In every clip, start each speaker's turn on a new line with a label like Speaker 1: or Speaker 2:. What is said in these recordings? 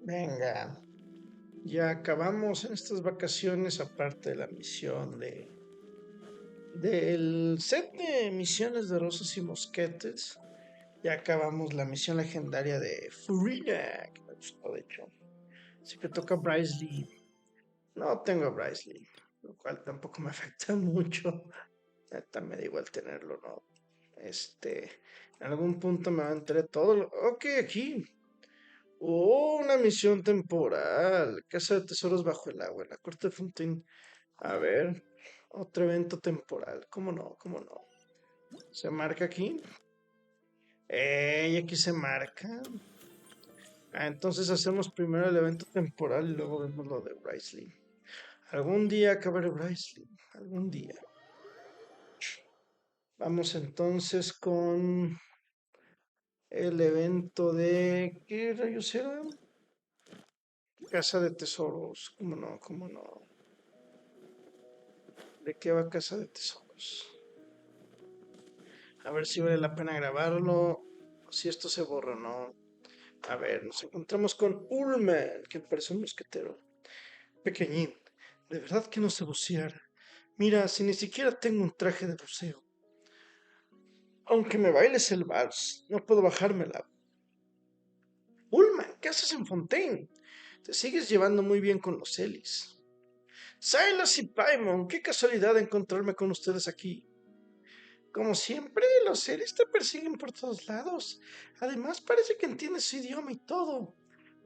Speaker 1: Venga, ya acabamos en estas vacaciones, aparte de la misión del set de misiones de rosas y mosquetes. Ya acabamos la misión legendaria de Furina, que me gustó de hecho. Así que toca Bryce Lee. No tengo a Bryce Lee, lo cual tampoco me afecta mucho. Neta, me da igual tenerlo, ¿no? En algún punto me va a enterar todo. Ok, aquí. Oh, una misión temporal. Casa de tesoros bajo el agua. En la corte de Fontaine. A ver. Otro evento temporal. ¿Cómo no? ¿Cómo no? ¿Se marca aquí? Aquí se marca. Entonces hacemos primero el evento temporal y luego vemos lo de Bryce. Algún día acabaré Bryce. Algún día. Vamos entonces con el evento de... ¿Qué rayos era? Casa de tesoros. ¿Cómo no? ¿Cómo no? ¿De qué va Casa de tesoros? A ver si vale la pena grabarlo. Si esto se borra o no. A ver, nos encontramos con Ulman, que parece un mosquetero. Pequeñín, de verdad que no sé bucear. Mira, si ni siquiera tengo un traje de buceo. Aunque me bailes el vals, no puedo bajármela. Ulman, ¿qué haces en Fontaine? Te sigues llevando muy bien con los Ellis. Silas y Paimon, qué casualidad encontrarme con ustedes aquí. Como siempre, los seres te persiguen por todos lados. Además, parece que entiendes su idioma y todo.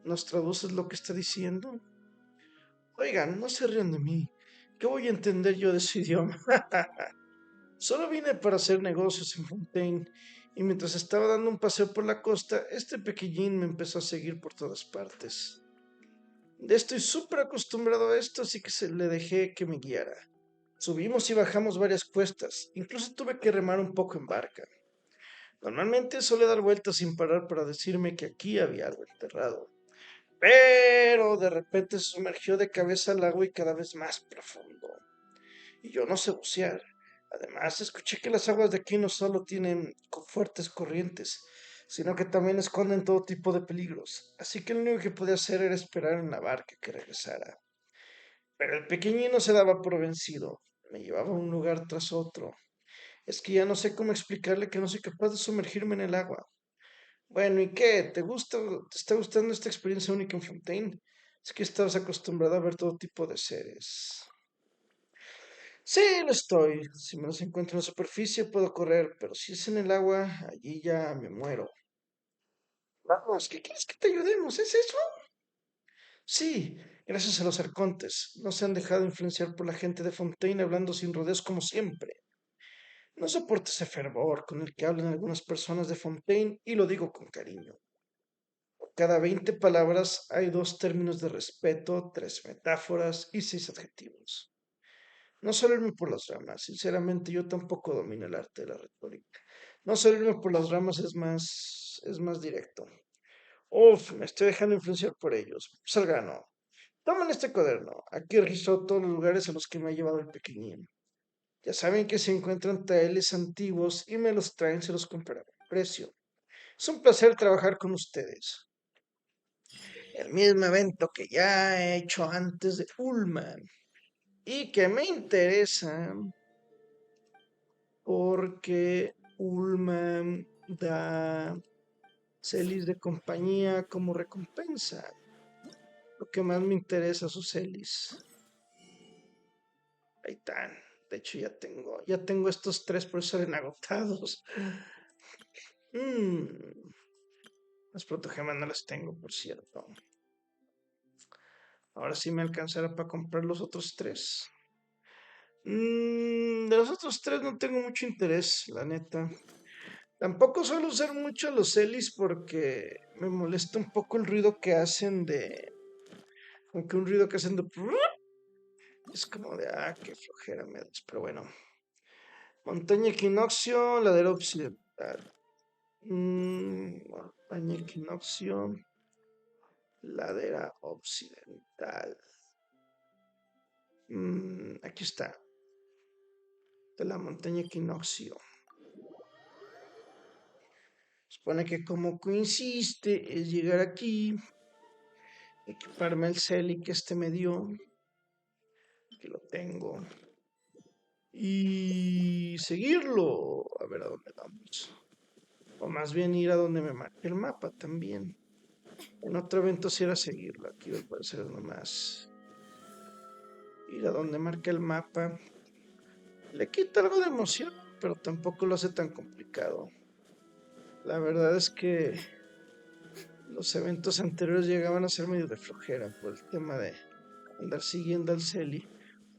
Speaker 1: ¿Nos traduces lo que está diciendo? Oigan, no se rían de mí. ¿Qué voy a entender yo de su idioma? Solo vine para hacer negocios en Fontaine, y mientras estaba dando un paseo por la costa, este pequeñín me empezó a seguir por todas partes. Estoy súper acostumbrado a esto, así que se le dejé que me guiara. Subimos y bajamos varias cuestas, incluso tuve que remar un poco en barca. Normalmente suele dar vueltas sin parar para decirme que aquí había algo enterrado. Pero de repente se sumergió de cabeza al agua y cada vez más profundo. Y yo no sé bucear. Además, escuché que las aguas de aquí no solo tienen fuertes corrientes, sino que también esconden todo tipo de peligros. Así que lo único que podía hacer era esperar en la barca que regresara. Pero el pequeñino se daba por vencido. Me llevaba a un lugar tras otro. Es que ya no sé cómo explicarle que no soy capaz de sumergirme en el agua. Bueno, ¿y qué? ¿Te está gustando esta experiencia única en Fontaine? Es que estabas acostumbrado a ver todo tipo de seres. Sí, lo estoy. Si me los encuentro en la superficie puedo correr, pero si es en el agua, allí ya me muero. Vamos, ¿qué quieres que te ayudemos? ¿Es eso? Sí, gracias a los arcontes. No se han dejado influenciar por la gente de Fontaine hablando sin rodeos como siempre. No soporto ese fervor con el que hablan algunas personas de Fontaine y lo digo con cariño. Cada 20 palabras hay dos términos de respeto, tres metáforas y seis adjetivos. No solo irme por las ramas, sinceramente yo tampoco domino el arte de la retórica. No solo irme por las ramas es más directo. Uf, me estoy dejando influenciar por ellos. Pues al grano. Tomen este cuaderno. Aquí registro todos los lugares a los que me ha llevado el pequeñín. Ya saben que se encuentran taeles antiguos y me los traen, se los compraré a precio. Es un placer trabajar con ustedes. El mismo evento que ya he hecho antes de Ullman y que me interesa porque Ullman da celis de compañía como recompensa. Lo que más me interesa sus celis. Ahí están. De hecho, ya tengo estos tres, por eso salen agotados. Las protogemas no las tengo, por cierto. Ahora sí me alcanzará para comprar los otros tres. De los otros tres no tengo mucho interés, la neta. Tampoco suelo usar mucho los Celis porque me molesta un poco el ruido que hacen de... Aunque un ruido que hacen de... Es como de... Ah, qué flojera me das. Pero bueno. Montaña equinoccio, ladera occidental. Montaña equinoccio, ladera occidental. Aquí está. De la montaña equinoccio. Supone que como consiste es llegar aquí equiparme el celi que me dio, que lo tengo, y seguirlo, a ver a dónde vamos. O más bien ir a donde me marque el mapa también. En otro evento sí era seguirlo, aquí va a parecer nomás ir a donde marca el mapa. Le quita algo de emoción, pero tampoco lo hace tan complicado. La verdad es que los eventos anteriores llegaban a ser medio de flojera por el tema de andar siguiendo al Celi.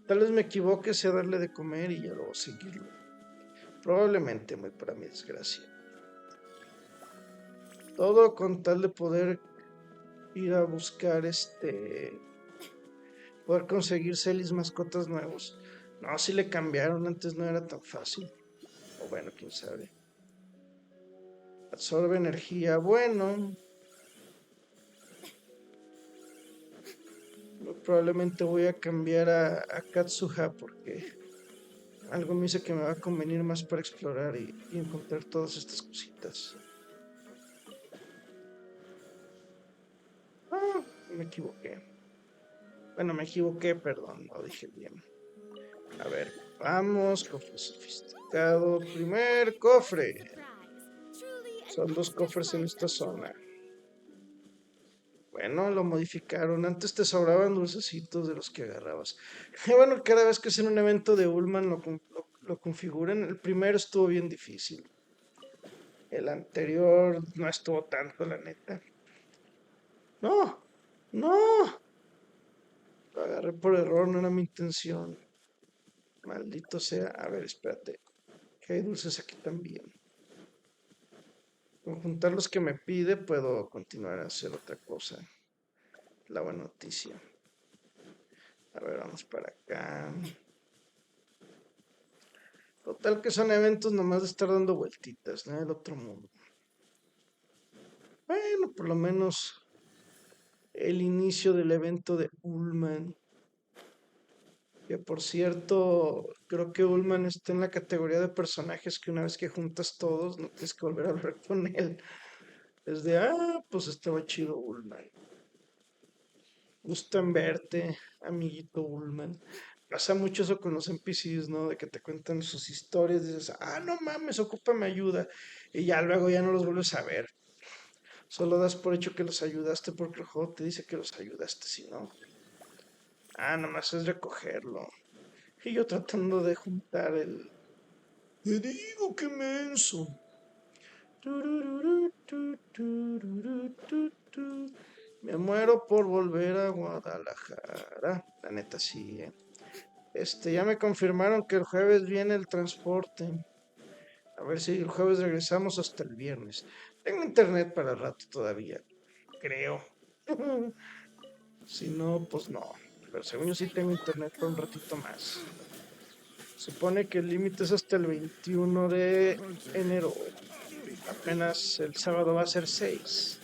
Speaker 1: Tal vez me equivoque, sea darle de comer y ya luego seguirlo. Probablemente, muy para mi desgracia. Todo con tal de poder ir a buscar poder conseguir Celis mascotas nuevos. No, si le cambiaron, antes no era tan fácil. O bueno, quién sabe. Absorbe energía, bueno. Muy probablemente voy a cambiar a Katsuha porque algo me dice que me va a convenir más para explorar y encontrar todas estas cositas. Ah, me equivoqué. Bueno, me equivoqué, perdón, lo dije bien. A ver, vamos, cofre sofisticado. Primer cofre. Son 2 cofres en esta zona. Bueno, lo modificaron. Antes te sobraban dulcecitos de los que agarrabas. Y bueno, cada vez que hacen un evento de Ullman lo configuran. El primero estuvo bien difícil. El anterior no estuvo tanto, la neta. No, no. Lo agarré por error, no era mi intención. Maldito sea. A ver, espérate. Que hay dulces aquí también. Con juntar los que me pide, puedo continuar a hacer otra cosa. La buena noticia. A ver, vamos para acá. Total que son eventos nomás de estar dando vueltitas, ¿no? El otro mundo. Bueno, por lo menos el inicio del evento de Ullman. Que por cierto, creo que Ullman está en la categoría de personajes que una vez que juntas todos, no tienes que volver a hablar con él. Es de, pues estaba chido Ullman. Gusto en verte, amiguito Ullman. Pasa mucho eso con los NPCs, ¿no? De que te cuentan sus historias, dices, no mames, ocúpame ayuda. Y ya luego ya no los vuelves a ver. Solo das por hecho que los ayudaste porque el juego te dice que los ayudaste, si no. Nomás es recogerlo. Y yo tratando de juntar el... Te digo que menso. Me muero por volver a Guadalajara. La neta sí, ya me confirmaron que el jueves viene el transporte. A ver si el jueves regresamos hasta el viernes. Tengo internet para el rato todavía. Creo. Si no, pues no. Pero según yo sí tengo internet por un ratito más. Supone que el límite es hasta el 21 de enero. Apenas el sábado va a ser 6.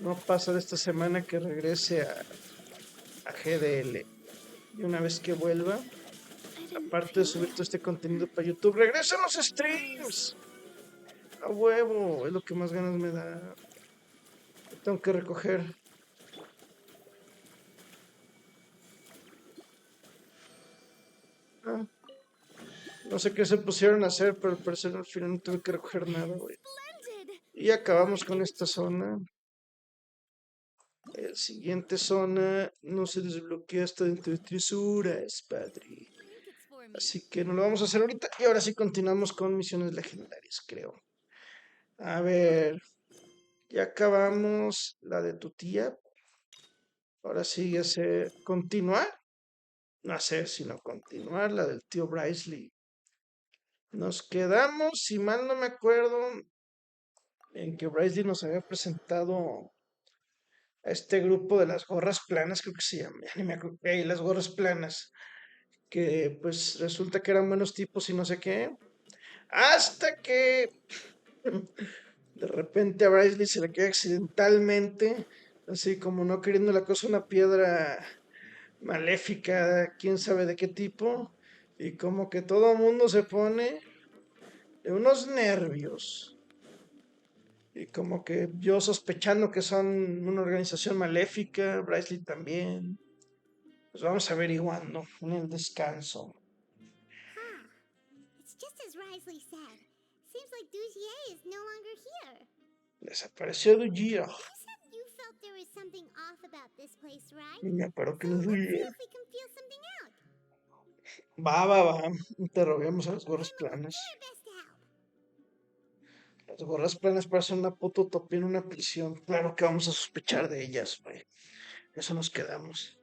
Speaker 1: No pasa de esta semana que regrese a GDL. Y una vez que vuelva, aparte de subir todo este contenido para YouTube, regresan los streams. A huevo, es lo que más ganas me da. Tengo que recoger. No sé qué se pusieron a hacer, pero al parecer al final no tuve que recoger nada, güey. Y acabamos con esta zona. La siguiente zona no se desbloquea hasta dentro de 3 horas, padre. Así que no lo vamos a hacer ahorita. Y ahora sí continuamos con misiones legendarias, creo. A ver. Ya acabamos la de tu tía. Ahora sí, hacer continuar. No hacer, sino continuar la del tío Brysley. Nos quedamos, si mal no me acuerdo, en que Brysley nos había presentado a este grupo de las gorras planas, creo que se llama, ya ni me acuerdo, las gorras planas, que pues resulta que eran buenos tipos y no sé qué, hasta que de repente a Brysley se le cae accidentalmente, así como no queriendo la cosa, una piedra maléfica, quién sabe de qué tipo, y como que todo el mundo se pone de unos nervios. Y como que yo sospechando que son una organización maléfica, Brysley también. Pues vamos averiguando en el descanso.
Speaker 2: Huh. It's just as Risley said. Seems like Dougier is no longer here.
Speaker 1: Desapareció Dujir.
Speaker 2: You said you felt there was something off about this place, right?
Speaker 1: Me acuerdo que
Speaker 2: So
Speaker 1: no
Speaker 2: let's see
Speaker 1: Dujir.
Speaker 2: if we can feel something out.
Speaker 1: Va. Interroguemos a las gorras
Speaker 2: Paimon will
Speaker 1: planas.
Speaker 2: do our best to help.
Speaker 1: Las gorras planas parecen una puta utopía en una prisión. Claro que vamos a sospechar de ellas, güey. Eso nos quedamos.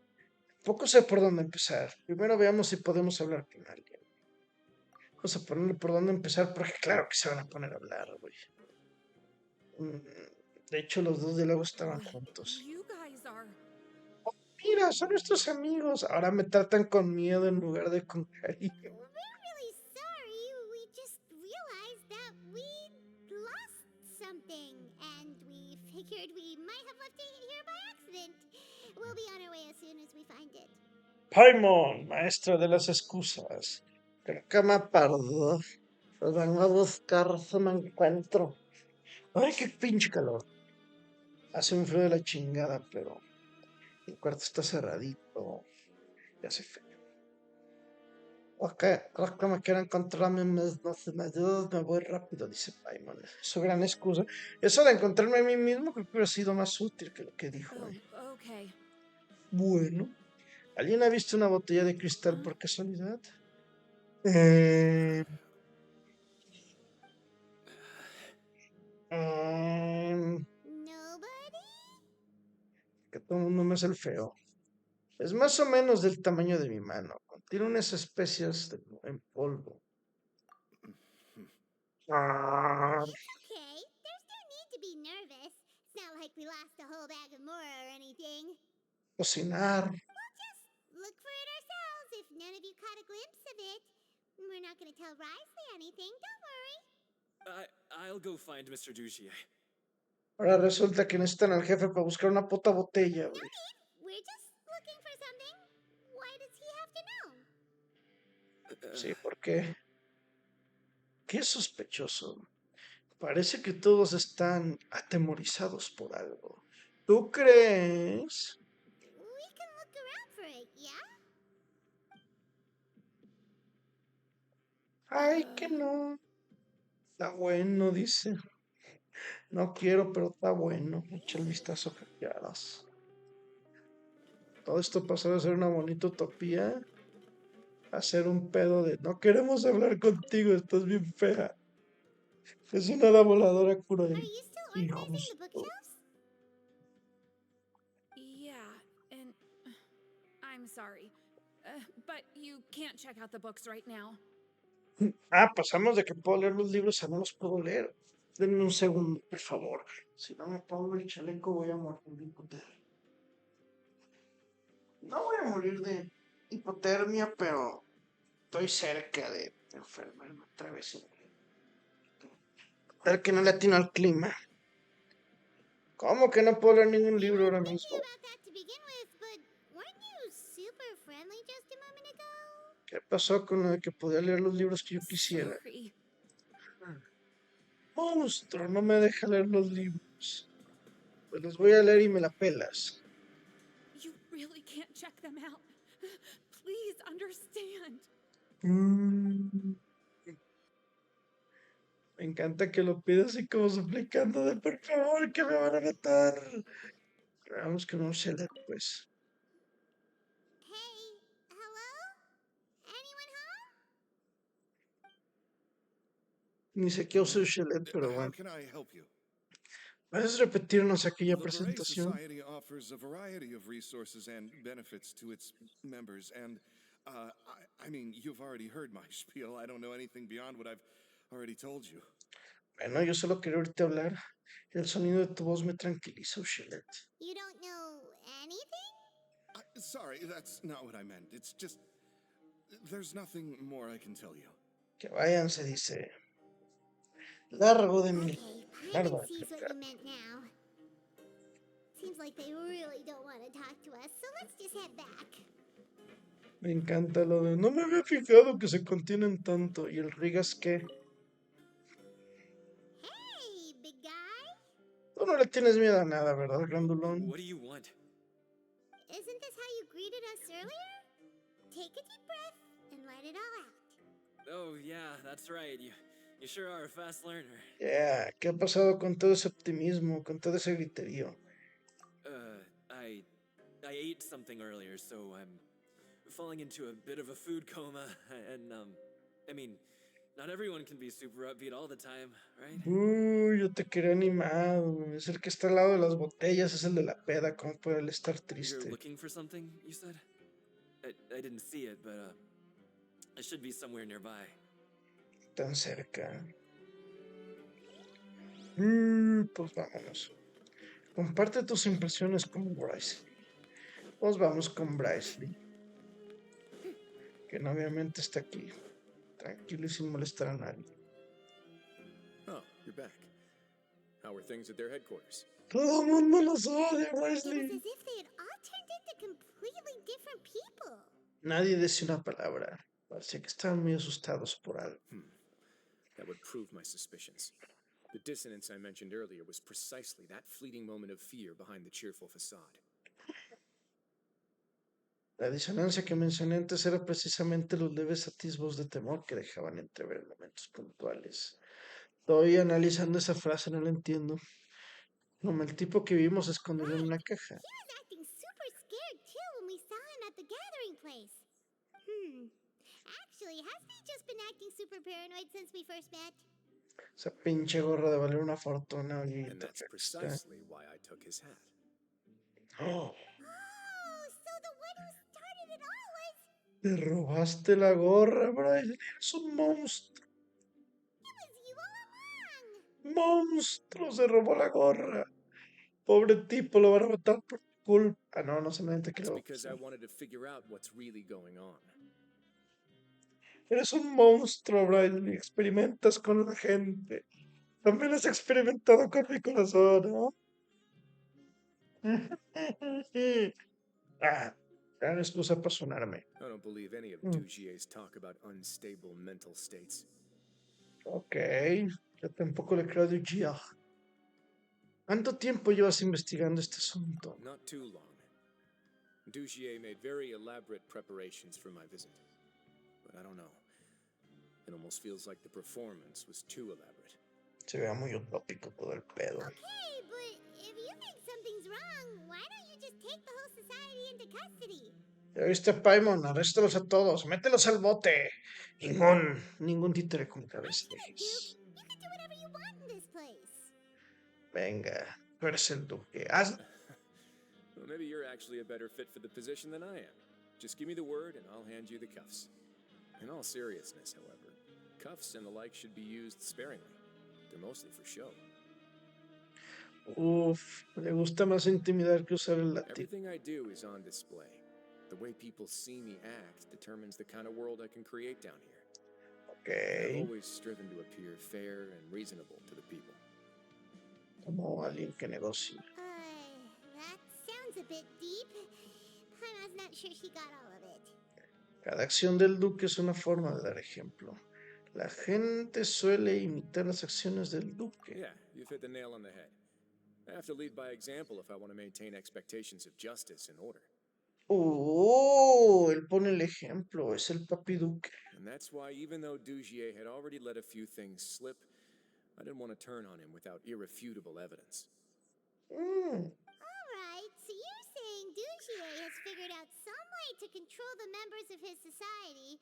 Speaker 1: Poco sé por dónde empezar. Primero veamos si podemos hablar con alguien. Vamos a ponerle por dónde empezar, porque claro que se van a poner a hablar, güey. De hecho, los dos de luego estaban
Speaker 3: Wait,
Speaker 1: juntos.
Speaker 3: you guys are.
Speaker 1: Mira, son nuestros amigos. Ahora me tratan con miedo en lugar de con cariño.
Speaker 2: We're really sorry. We just realized that we lost something, and we figured we might have left it here by accident. We'll be on our way as soon as we find it.
Speaker 1: Paimon, maestro de las excusas. Creo que me pardo. Los van a buscar si me encuentro. Ay, qué pinche calor. Hace un frío de la chingada, pero el cuarto está cerradito. Ya hace frío. Ok, los que me quieran encontrarme, no se me ayudas, me voy rápido, dice Paimon. Es su gran excusa. Eso de encontrarme a mí mismo creo que hubiera sido más útil que lo que dijo.
Speaker 3: Oh, okay.
Speaker 1: Bueno, ¿alguien ha visto una botella de cristal por casualidad? Eh, mm,
Speaker 2: Nobody?
Speaker 1: que todo el mundo me hace el feo. Es más o menos del tamaño de mi mano. Contiene unas especias en polvo. Ah,
Speaker 2: It's okay. There's no need to be nervous. It's not like we lost a whole bag of mora or anything.
Speaker 1: cocinar.
Speaker 2: We'll just look for it ourselves if none of you caught a glimpse of it. We're not gonna tell Risley anything, don't worry.
Speaker 4: I'll go find Mr. Dougier.
Speaker 1: Ahora resulta que necesitan al jefe para buscar una puta botella,
Speaker 2: No
Speaker 1: güey.
Speaker 2: need. We're just looking for something. Why does he have to know?
Speaker 1: Sí, ¿por qué? Qué sospechoso. Parece que todos están atemorizados por algo. ¿Tú crees?
Speaker 2: We can look around for it, yeah?
Speaker 1: Ay, que no. Está bueno, dice. No quiero, pero está bueno. Echa el vistazo que quieras. Todo esto pasó de ser una bonita utopía a ser un pedo de no queremos hablar contigo, estás bien fea. Es una hada voladora
Speaker 2: Are
Speaker 1: cruel.
Speaker 2: you still
Speaker 1: Y
Speaker 2: organizing the
Speaker 1: justo.
Speaker 2: bookshelves?
Speaker 3: Yeah, and I'm sorry. But you can't check out the books right now.
Speaker 1: Pasamos de que puedo leer los libros a no los puedo leer. Denme un segundo, por favor. Si no me pongo el chaleco, voy a morir de hipotermia. No voy a morir de hipotermia, pero estoy cerca de enfermarme otra vez. Tal que no le atino al clima. ¿Cómo que no puedo leer ningún
Speaker 2: We
Speaker 1: libro
Speaker 2: were
Speaker 1: ahora
Speaker 2: thinking
Speaker 1: mismo?
Speaker 2: about that to begin with, but weren't you super friendly just a moment ago?
Speaker 1: ¿Qué pasó con lo de que podía leer los libros que yo quisiera?
Speaker 3: Sorry.
Speaker 1: Monstruo, no me deja leer los libros. Pues los voy a leer y me la pelas.
Speaker 3: You really can't check them out. Please understand.
Speaker 1: Mm, Me encanta que lo pida así como suplicando de por favor que me van a matar. Vamos que no se le pues.
Speaker 2: Hey, hello? Anyone home?
Speaker 1: Ni sé qué uso Shelet, pero
Speaker 5: How
Speaker 1: bueno.
Speaker 5: can I help you?
Speaker 1: ¿Puedes repetirnos aquella
Speaker 5: The Beret
Speaker 1: presentación?
Speaker 5: Society offers a variety of resources and benefits to its members, and I mean, you've already heard my spiel. I don't know anything beyond what I've already told you.
Speaker 1: Bueno, yo solo quería oírte hablar. El sonido de tu voz me tranquiliza, Shelet.
Speaker 2: You don't know anything?
Speaker 5: Sorry, that's not what I meant. It's just there's nothing more I can tell you.
Speaker 1: Que vayan, se dice. Largo de mi.
Speaker 2: Okay,
Speaker 1: Largo
Speaker 2: Paimon
Speaker 1: de
Speaker 2: sees what
Speaker 1: mi.
Speaker 2: you meant now. Seems like they really don't want to talk to us, so let's just head back.
Speaker 1: Me encanta lo de. No me había fijado que se contienen tanto. Y el Rigas que.
Speaker 2: Hey, big guy.
Speaker 1: tienes miedo a nada, ¿verdad, grandulón?
Speaker 4: What do you want?
Speaker 2: Isn't this how you greeted us earlier? Take a deep breath and let it all out.
Speaker 4: Oh, yeah, that's right. You sure are a fast learner.
Speaker 1: Ya, ¿qué ha pasado con todo ese optimismo, con todo ese griterío?
Speaker 4: I ate something earlier, so I'm falling into a bit of a food coma, and, I mean, not everyone can be super upbeat all the time, right?
Speaker 1: Uy, yo te quería animado. Es el que está al lado de las botellas, es el de la peda. ¿Cómo puede él estar
Speaker 4: You're
Speaker 1: triste?
Speaker 4: looking for something, you said? I didn't see it, but, it should be somewhere nearby.
Speaker 1: Tan cerca. Pues vámonos. Comparte tus impresiones con Bryce. Pues vamos con Bryce, que obviamente está aquí, tranquilo y sin molestar a nadie.
Speaker 6: Oh, you're back. How are things at their headquarters?
Speaker 1: Todo el mundo los odia,
Speaker 2: It was
Speaker 1: Wesley.
Speaker 2: as if they had all turned into completely different people.
Speaker 1: Nadie decía una palabra. Parecía que estaban muy asustados por algo.
Speaker 6: That would prove my suspicions. The dissonance I mentioned earlier was precisely that fleeting moment of fear behind the cheerful facade.
Speaker 1: La disonancia que mencioné antes era precisamente los leves atisbos de temor que dejaban entrever en momentos puntuales. Todavía analizando esa frase no la entiendo. Como el tipo que vimos escondido en una caja.
Speaker 2: He was acting super scared too when we saw him at the gathering place. Actually, hasn't he just been acting super paranoid since we first met?
Speaker 1: Esa pinche gorra de valer una fortuna, oye.
Speaker 6: And that's precisely why I took his hat.
Speaker 1: Oh,
Speaker 2: Oh, so the one who started it all was...
Speaker 1: te robaste la gorra, Brian. Eres un monstruo.
Speaker 2: It was you all along!
Speaker 1: Monstruo, se robó la gorra. Pobre tipo, lo van a matar por culpa. Ah, no, no solamente que
Speaker 6: It's
Speaker 1: lo...
Speaker 6: because I wanted to figure out what's really going on.
Speaker 1: Eres un monstruo, Brian. Y experimentas con la gente. También has experimentado con mi corazón, ¿no? Ah, gran excusa para sonarme.
Speaker 6: I don't believe any of
Speaker 1: Mm.
Speaker 6: Dugier's talk about unstable mental states.
Speaker 1: Ok, yo tampoco le creo a Dugier. ¿Cuánto tiempo llevas investigando este asunto?
Speaker 6: Not too long. Dugier made very elaborate preparations for my visit. But I don't know. It almost feels like the performance was too elaborate.
Speaker 1: Se vea muy utópico todo el pedo.
Speaker 2: Okay, but if you think something's wrong, why don't you just take the whole society into custody?
Speaker 1: ¿Ya viste, Paimon? Arréstalos a todos. Mételos al bote. Ningún títere con cabeza.
Speaker 2: Duke, you can do whatever you want in this place.
Speaker 1: Venga, tú eres el duque. Haz...
Speaker 6: Well, maybe you're actually a better fit for the position than I am. Just give me the word and I'll hand you the cuffs. In all seriousness, however, cuffs and the like should be used sparingly. They're mostly for show.
Speaker 1: Uf, le gusta más intimidar que usar el látigo.
Speaker 6: Everything I do is on display. The way people see me act determines the kind of world I can create down here. I've
Speaker 1: Ok,
Speaker 6: always striven to appear fair and reasonable to the people.
Speaker 1: como alguien que negocia.
Speaker 2: That sounds a bit deep. I'm not sure she got all of it.
Speaker 1: Cada acción del duque es una forma de dar ejemplo. La gente suele imitar las acciones del duque.
Speaker 6: Yeah, you've hit the nail on the head. I have to lead by example if I want to maintain expectations of justice and order.
Speaker 1: Oh, él pone el ejemplo, es el papi duque.
Speaker 6: And that's why, even though Dugier had already let a few things slip, I didn't want to turn on him without irrefutable evidence.
Speaker 2: Alright, so you're saying Dugier has figured out some way to control the members of his society.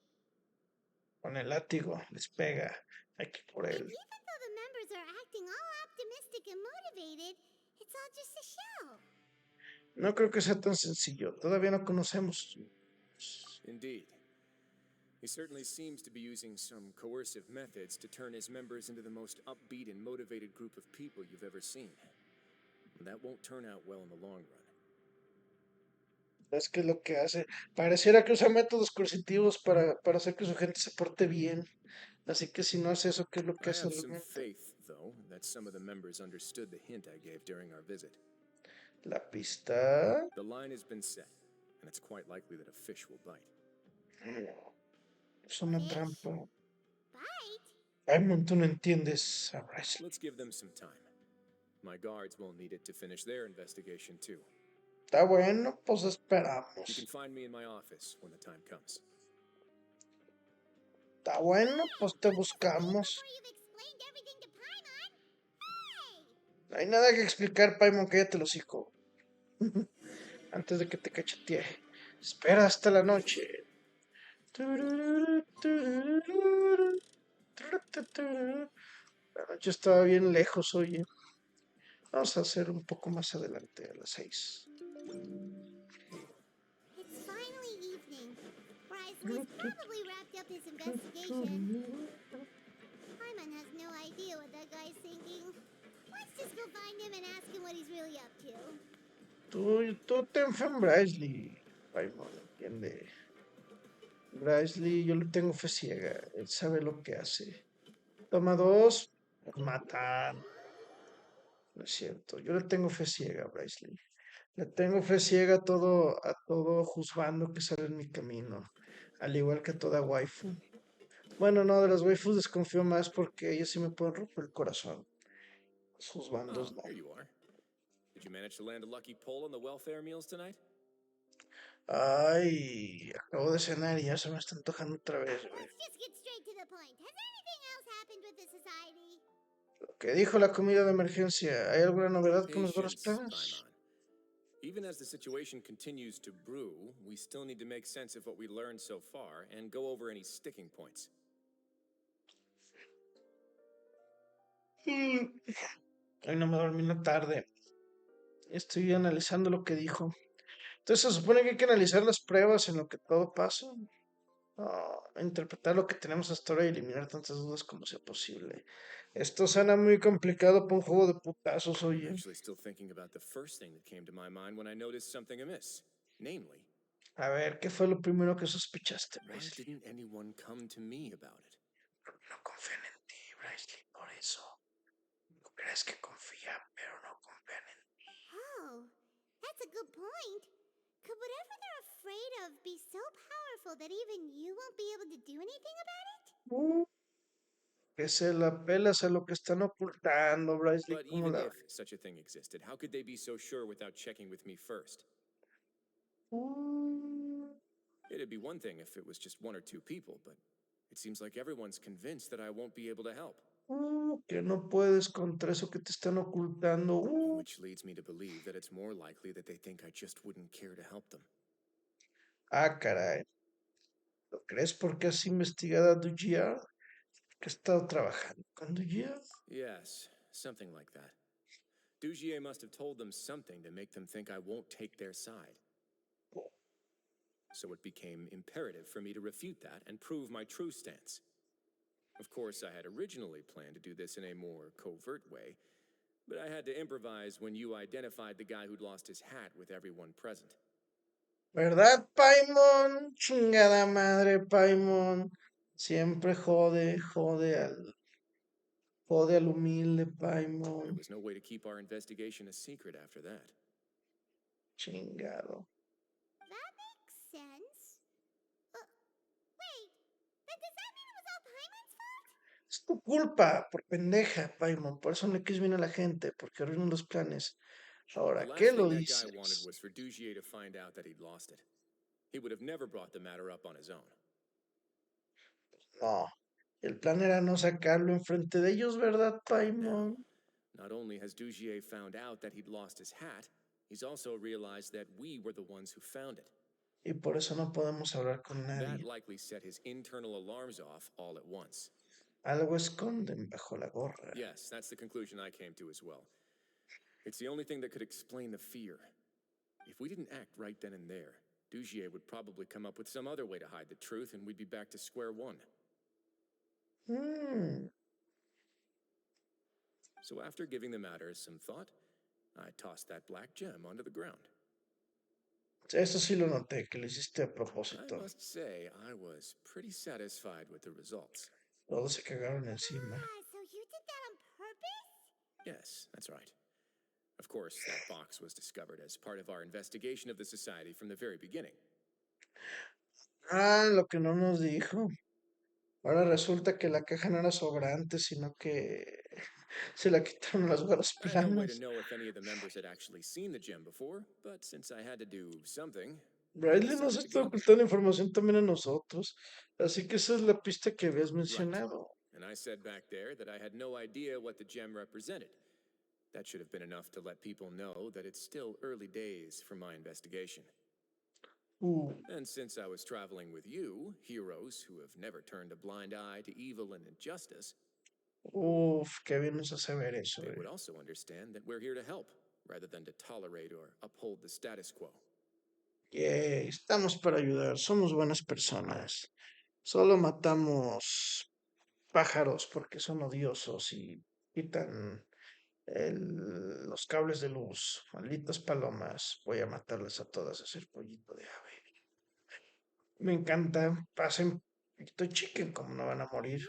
Speaker 1: Con el látigo, les pega. Aquí por
Speaker 2: And
Speaker 1: él.
Speaker 2: even though the members are acting all optimistic and motivated, it's all just a show.
Speaker 1: No creo que sea tan sencillo. Todavía no conocemos.
Speaker 6: Indeed. He certainly seems to be using some coercive methods to turn his members into the most upbeat and motivated group of people you've ever seen. That won't turn out well in the long run.
Speaker 1: Es que es lo que hace. Pareciera que usa métodos coercitivos para hacer que su gente se porte bien. Así que si no hace eso, ¿qué es lo
Speaker 6: I
Speaker 1: que hace
Speaker 6: have some
Speaker 1: realmente?
Speaker 6: faith, though, that some of the members understood the hint I gave during our visit.
Speaker 1: La pista.
Speaker 6: The line has been set, and it's quite likely that a fish will bite.
Speaker 1: Es una
Speaker 2: Fish?
Speaker 1: trampa.
Speaker 2: Bite?
Speaker 1: Ay, tú no entiendes a Bryce.
Speaker 6: Let's give them some time. My guards will need it to finish their investigation too.
Speaker 1: Está bueno, pues
Speaker 6: You
Speaker 1: esperamos.
Speaker 6: can find me in my office when the time comes.
Speaker 1: Está bueno, pues te
Speaker 2: Just
Speaker 1: buscamos.
Speaker 2: before you've explained everything to Paimon. Hey!
Speaker 1: No hay nada que explicar, Paimon, cállate los hijos. Antes de que te cachetee. Espera hasta la noche. La noche estaba bien lejos, oye. Vamos a hacer un poco más adelante, a las 6.
Speaker 2: It's finally evening. Wriostheley's probably wrapped up his investigation. Paimon has no idea what that guy's thinking. Let's just go find him and ask him what he's really up to.
Speaker 1: Tú ten fe en Braisley, Paimon, entiende. Braisley, yo le tengo fe ciega. Él sabe lo que hace. Toma 2, nos matan. No es cierto. Yo le tengo fe ciega a Braisley. Le tengo fe ciega a todo juzgando que sale en mi camino. Al igual que a toda waifu. Bueno, no, de las waifus desconfío más porque ellas sí me pueden romper el corazón. Sus bandos no.
Speaker 6: Here you are. Did you manage to land a lucky pull on the welfare meals tonight?
Speaker 1: Ay, acabo de cenar y ya se me está antojando otra vez, güey.
Speaker 2: Let's just get straight to the point. Has anything else happened with the society?
Speaker 1: Lo que dijo la comida de emergencia. ¿Hay alguna novedad con los buenos
Speaker 6: Patience,
Speaker 1: planes?
Speaker 6: Paimon. Even as the situation continues to brew, we still need to make sense of what we learned so far and go over any sticking points.
Speaker 1: Hoy no me dormí en la tarde. Estoy analizando lo que dijo. Entonces se supone que hay que analizar las pruebas en lo que todo pasa. Interpretar lo que tenemos hasta ahora y eliminar tantas dudas como sea posible. Esto suena muy complicado para un juego de putazos,
Speaker 6: I'm
Speaker 1: oye.
Speaker 6: actually still thinking about the first thing that came to my mind when I noticed something amiss. Namely,
Speaker 1: A ver, ¿qué fue lo primero que sospechaste,
Speaker 6: why
Speaker 1: Braisley?
Speaker 6: didn't anyone come to me about it?
Speaker 1: No confían en ti, Braisley, por eso. Tú crees que confían, pero no confían en ti.
Speaker 2: Oh, that's a good point. Could whatever they're afraid of be so powerful that even you won't be able to do anything about it?
Speaker 1: Que se la pelas a lo que están ocultando, Braisley.
Speaker 6: But
Speaker 1: ¿Cómo
Speaker 6: even
Speaker 1: la
Speaker 6: if such a thing existed, how could they be so sure without checking with me first? It'd be one thing if it was just one or two people, but it seems like everyone's convinced that I won't be able to help.
Speaker 1: Que no puedes contra eso que te están ocultando.
Speaker 6: Which leads me to believe that it's more likely that they think I just wouldn't care to help them.
Speaker 1: Caray. ¿Lo crees porque has investigado a Dujiar? Que ha estado trabajando con Dujiar.
Speaker 6: Yes, something like that. Dugier must have told them something to make them think I won't take their side. So it became imperative for me to refute that and prove my true stance. Of course, I had originally planned to do this in a more covert way, but I had to improvise when you identified the guy who'd lost his hat with everyone present.
Speaker 1: ¿Verdad, Paimon? Chingada madre, Paimon. Siempre jode al humilde,
Speaker 6: There
Speaker 1: Paimon.
Speaker 6: was no way to keep our investigation a secret after that.
Speaker 1: Chingado.
Speaker 2: That makes sense. Wait, then does that mean it was all Paimon's fault?
Speaker 1: Es tu culpa, por pendeja, Paimon. Por eso no le quieres bien a la gente, porque arruinan los planes. Ahora,
Speaker 6: The
Speaker 1: ¿qué
Speaker 6: last
Speaker 1: lo
Speaker 6: thing that guy wanted
Speaker 1: dices?
Speaker 6: was for Dugier to find out that he'd lost it. He would have never brought the matter up on his own.
Speaker 1: No. El plan era no sacarlo enfrente de ellos, ¿verdad,
Speaker 6: Now,
Speaker 1: Paimon?
Speaker 6: not only has Dugier found out that he'd lost his hat, he's also realized that we were the ones who found it.
Speaker 1: Y por eso no podemos hablar con
Speaker 6: That
Speaker 1: nadie.
Speaker 6: likely set his internal alarms off all at once.
Speaker 1: Algo esconden bajo la gorra.
Speaker 6: Yes, that's the conclusion I came to as well. It's the only thing that could explain the fear. If we didn't act right then and there, Dugier would probably come up with some other way to hide the truth, and we'd be back to square one. So after giving the matter some thought, I tossed that black gem onto the ground.
Speaker 1: Eso sí lo noté, que lo hiciste a
Speaker 6: I
Speaker 1: propósito.
Speaker 6: must say, I was pretty satisfied with the results.
Speaker 1: Todos se cagaron encima.
Speaker 2: So you did that on purpose?
Speaker 6: Yes, that's right. Of course, that box was discovered as part of our investigation of the society from the very beginning.
Speaker 1: Lo que no nos dijo. Ahora resulta que la caja no era sobrante, sino que Se la quitaron las varas
Speaker 6: I had no way to
Speaker 1: planas.
Speaker 6: know if any of the members had actually seen the gem before, but since I had to do something, I
Speaker 1: Bradley nos
Speaker 6: decided to
Speaker 1: está
Speaker 6: gamble.
Speaker 1: ocultando información también a nosotros. Así que esa es la pista que habías
Speaker 6: Right.
Speaker 1: mencionado.
Speaker 6: And I said back there that I had no idea what the gem represented. That should have been enough to let people know that it's still early days for my investigation.
Speaker 1: Uh,
Speaker 6: And since I was traveling with you, heroes who have never turned a blind eye to evil and injustice,
Speaker 1: qué bien nos hace ver eso,
Speaker 6: they would also understand that we're here to help, rather than to tolerate or uphold the status quo.
Speaker 1: Yeah, estamos para ayudar, somos buenas personas. Solo matamos pájaros porque son odiosos y quitan los cables de luz. Malditas palomas, voy a matarlas a todas, a hacer pollito de ave. Me encanta, pasen poquito chicken, como no van a morir.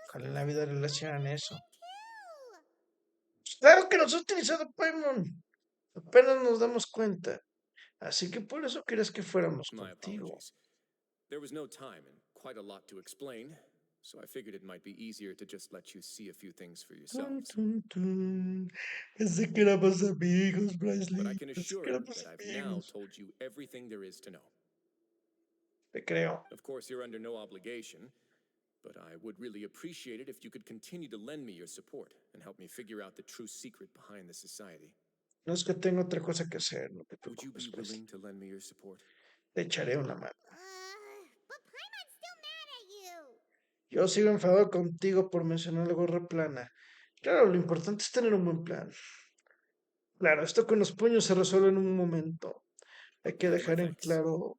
Speaker 1: Ojalá en la vida les hicieran eso. Pues claro que nos ha utilizado Paimon. Apenas nos damos cuenta. Así que por eso querías que fuéramos
Speaker 6: My
Speaker 1: contigo.
Speaker 6: apologies. There was no time and quite a lot to explain, so I figured it might be easier to just let you see a few things for
Speaker 1: Tun,
Speaker 6: yourselves.
Speaker 1: tun, tun. Pensé que éramos amigos,
Speaker 6: But I
Speaker 1: Brysley.
Speaker 6: can
Speaker 1: Pensé
Speaker 6: assure
Speaker 1: que
Speaker 6: you
Speaker 1: éramos
Speaker 6: that I've now
Speaker 1: amigos.
Speaker 6: told you everything there is to know.
Speaker 1: Te creo.
Speaker 6: Of course, you're under no obligation, but I would really appreciate it if you could continue to lend me your support and help me figure out the true secret behind the society.
Speaker 1: No es que tengo otra cosa que hacer, no te
Speaker 6: Would you
Speaker 1: preocupes,
Speaker 6: be
Speaker 1: Brysley.
Speaker 6: willing to lend me your support?
Speaker 1: Te echaré una mano.
Speaker 2: But Paimon's still mad at you.
Speaker 1: Yo sigo enfadado contigo por mencionar la gorra plana. Claro, lo importante es tener un buen plan. Claro, esto con los puños se resuelve en un momento. Hay que
Speaker 6: You have my
Speaker 1: dejar en
Speaker 6: thanks.
Speaker 1: claro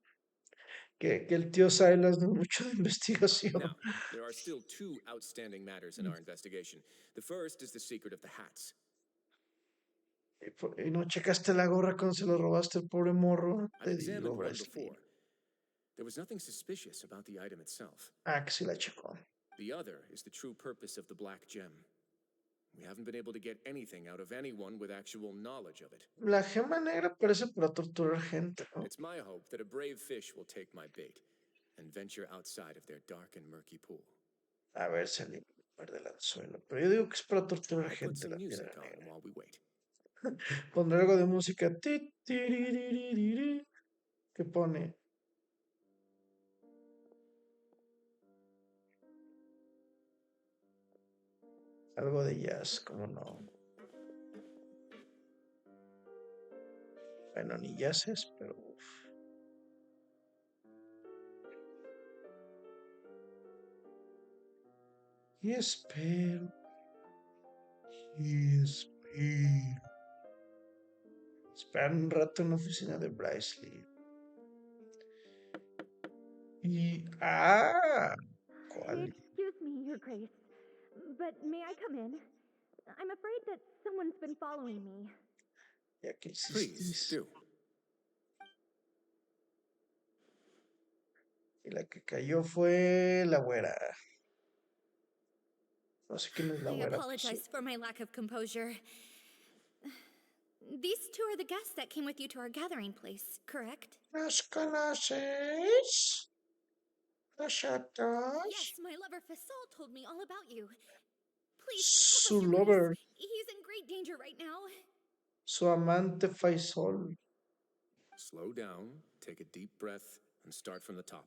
Speaker 1: que el tío Silas no es mucho de investigación.
Speaker 6: Now, there are still two outstanding matters in our investigation. The first is the secret of the hats.
Speaker 1: Y no checaste la gorra cuando se lo robaste al pobre morro.
Speaker 6: I've
Speaker 1: Te digo,
Speaker 6: examined one
Speaker 1: Brysley.
Speaker 6: before. There was nothing suspicious about the item itself.
Speaker 1: Ah, que sí la checó.
Speaker 6: The other is the true purpose of the black gem. We haven't been able to get anything out of anyone with actual knowledge of it.
Speaker 1: La gema negra parece para torturar gente, ¿no?
Speaker 6: It's my hope that a brave fish will take my bait and venture outside of their dark and murky pool.
Speaker 1: A ver, se le pierde el anzuelo. Pero yo digo que es para torturar
Speaker 6: I'll put
Speaker 1: gente
Speaker 6: some
Speaker 1: la
Speaker 6: music
Speaker 1: piedra
Speaker 6: on
Speaker 1: negra.
Speaker 6: while we wait.
Speaker 1: Pondré algo de música. Ti, tiriririri, que pone. Algo de jazz, como no. Bueno, ni jazz es, pero uf. Y espero. Y espero. Esperar un rato en la oficina de Brysley. Y. ¡Ah! ¿Cuál?
Speaker 3: Excuse me, Your Grace, but may I come in? I'm afraid that someone's been following me.
Speaker 1: Ya que
Speaker 6: Please,
Speaker 1: existís.
Speaker 6: do.
Speaker 1: Y la que cayó fue la güera. No sé quién es la
Speaker 3: I
Speaker 1: güera.
Speaker 3: apologize for my lack of composure. These two are the guests that came with you to our gathering place, correct?
Speaker 1: ¿Los conoces? ¿Nosotros?
Speaker 3: Yes, my lover Fasol told me all about you. Please,
Speaker 1: Su
Speaker 3: help us, Your
Speaker 1: lover.
Speaker 3: Grace. He's in great danger right now.
Speaker 1: Su amante Faisal.
Speaker 6: Slow down, take a deep breath, and start from the top.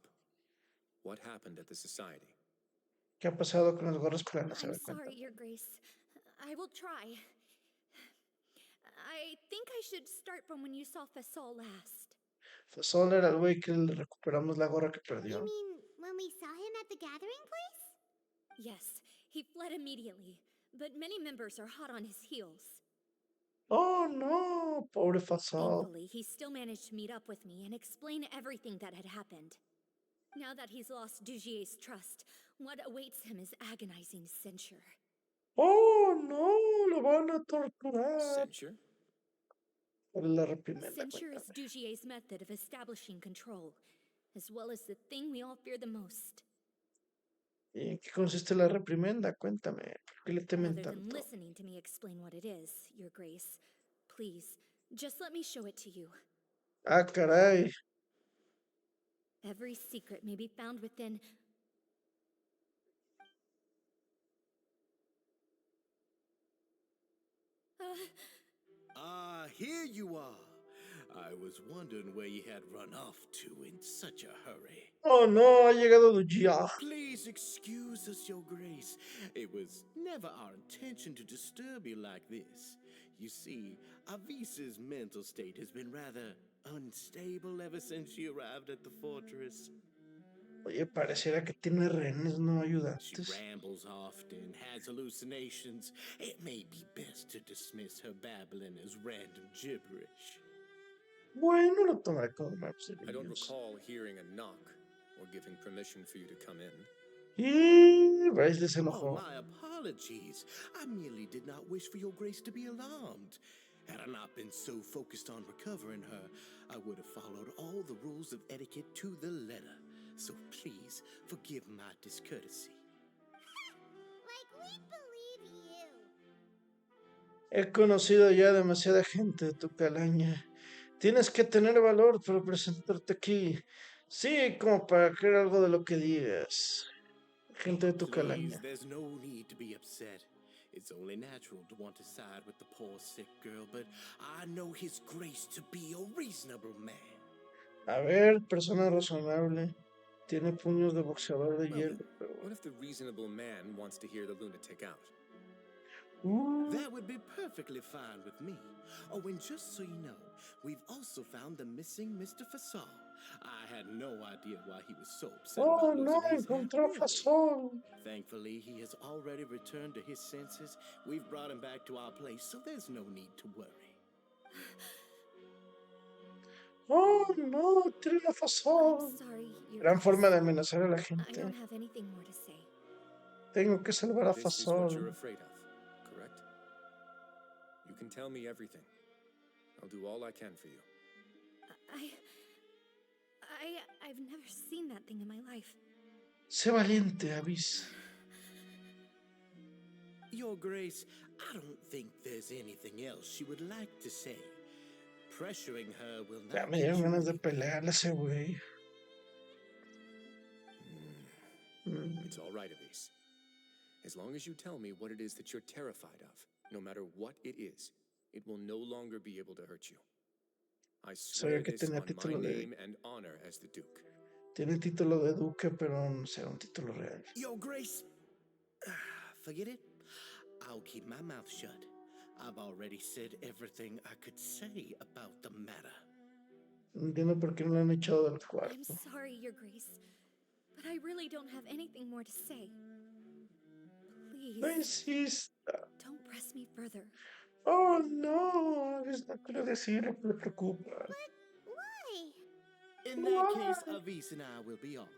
Speaker 6: What happened at the society?
Speaker 1: ¿Qué ha pasado con las gorras planas? A
Speaker 3: I'm
Speaker 1: ver,
Speaker 3: sorry,
Speaker 1: cuéntame.
Speaker 3: Your Grace. I will try. I think I should start from when you saw Fasol last.
Speaker 1: Faisal era el güey que le recuperamos la gorra que
Speaker 2: You
Speaker 1: perdió.
Speaker 2: mean when we saw him at the gathering place?
Speaker 3: Yes, he fled immediately, but many members are hot on his heels.
Speaker 1: Oh no, pobre Faisal.
Speaker 3: Thankfully, he still managed to meet up with me and explain everything that had happened. Now that he's lost Dugier's trust, what awaits him is agonizing censure.
Speaker 1: Oh no, lo van a torturar.
Speaker 6: Censure?
Speaker 1: Por la reprimenda,
Speaker 3: Censure is
Speaker 1: cuéntame.
Speaker 3: Dugier's method of establishing control, as well as the thing we all fear the most.
Speaker 1: ¿Y en qué consiste la reprimenda? Cuéntame. ¿Por qué le temen
Speaker 3: Rather than
Speaker 1: tanto?
Speaker 3: listening to me explain what it is, Your Grace, please, just let me show it to you.
Speaker 1: Ah, caray.
Speaker 3: Every secret may be found within.
Speaker 7: Ah, here you are. I was wondering where you had run off to in such a hurry.
Speaker 1: Oh no, ha llegado Lugia.
Speaker 7: Please excuse us, Your Grace. It was never our intention to disturb you like this. You see, Avisa's mental state has been rather unstable ever since she arrived at the fortress.
Speaker 1: Oye, pareciera que tiene rehenes no
Speaker 7: She
Speaker 1: ayudantes.
Speaker 7: rambles often, has hallucinations. It may be best to dismiss her babbling as random gibberish.
Speaker 1: Bueno, lo tomaré como maps de
Speaker 6: I don't
Speaker 1: niños.
Speaker 6: recall hearing a knock or giving permission for you to come in.
Speaker 1: Y Bryce se
Speaker 7: Oh,
Speaker 1: enojó.
Speaker 7: my apologies. I merely did not wish for Your Grace to be alarmed. Had I not been so focused on recovering her, I would have followed all the rules of etiquette to the letter. So please forgive my discourtesy.
Speaker 2: Like, we believe you.
Speaker 1: He conocido ya demasiada gente de tu calaña. Tienes que tener valor para presentarte aquí. Sí, como para creer algo de lo que digas. Gente de tu
Speaker 7: Please,
Speaker 1: calaña.
Speaker 7: there's no need to be upset. It's only natural to want to side with the poor sick girl, but I know His Grace to be a reasonable man.
Speaker 1: A ver, persona razonable. Tiene puños de boxeador de
Speaker 6: Well,
Speaker 1: hielo. Pero
Speaker 6: what if the reasonable man wants to hear the lunatic out?
Speaker 7: That would be perfectly fine with me. Oh, and just so you know, we've also found the missing Mr. Fasol. I had no idea why he was so upset
Speaker 1: Oh,
Speaker 7: about
Speaker 1: no,
Speaker 7: losing his hat,
Speaker 1: encontró
Speaker 7: really.
Speaker 1: Fasol.
Speaker 7: Thankfully, he has already returned to his senses. We've brought him back to our place, so there's no need to worry.
Speaker 1: Oh, no, tiene una Fasol.
Speaker 3: I'm sorry, Your
Speaker 1: Gran forma de
Speaker 3: Grace.
Speaker 1: amenazar a la
Speaker 3: I
Speaker 1: gente.
Speaker 3: don't have anything more to say.
Speaker 1: Tengo que salvar a
Speaker 6: This is what you're
Speaker 1: Fasol.
Speaker 6: afraid of, correct? You can tell me everything. I'll do all I can for you.
Speaker 3: I've never seen that thing in my life.
Speaker 1: Sé valiente, Avis.
Speaker 7: Your Grace, I don't think there's anything else she would like to say. Pressuring her will
Speaker 1: Ya
Speaker 7: not
Speaker 1: me
Speaker 7: get
Speaker 1: dieron
Speaker 7: you
Speaker 1: ganas de
Speaker 7: anywhere.
Speaker 1: pelearle a ese güey. Mm.
Speaker 6: It's all right, Elise. As long as you tell me what it is that you're terrified of, no matter what it is, it will no longer be able to hurt you. I swear
Speaker 1: Sabía que
Speaker 6: this
Speaker 1: tenía
Speaker 6: on my
Speaker 1: título de...
Speaker 6: name and honor as the Duke.
Speaker 1: Tiene título de duque, pero no será un título real.
Speaker 7: Your Grace, forget it. I'll keep my mouth shut. I've already said everything I could say about the matter.
Speaker 1: No entiendo por qué no lo han echado del
Speaker 3: I'm
Speaker 1: cuarto.
Speaker 3: sorry, Your Grace, but I really don't have anything more to say. Please,
Speaker 1: No insista.
Speaker 3: don't press me further.
Speaker 1: Oh, no. Es no quiero decir lo que le preocupa.
Speaker 2: Why?
Speaker 7: In that case,
Speaker 1: Why?
Speaker 7: Avis and I will be off.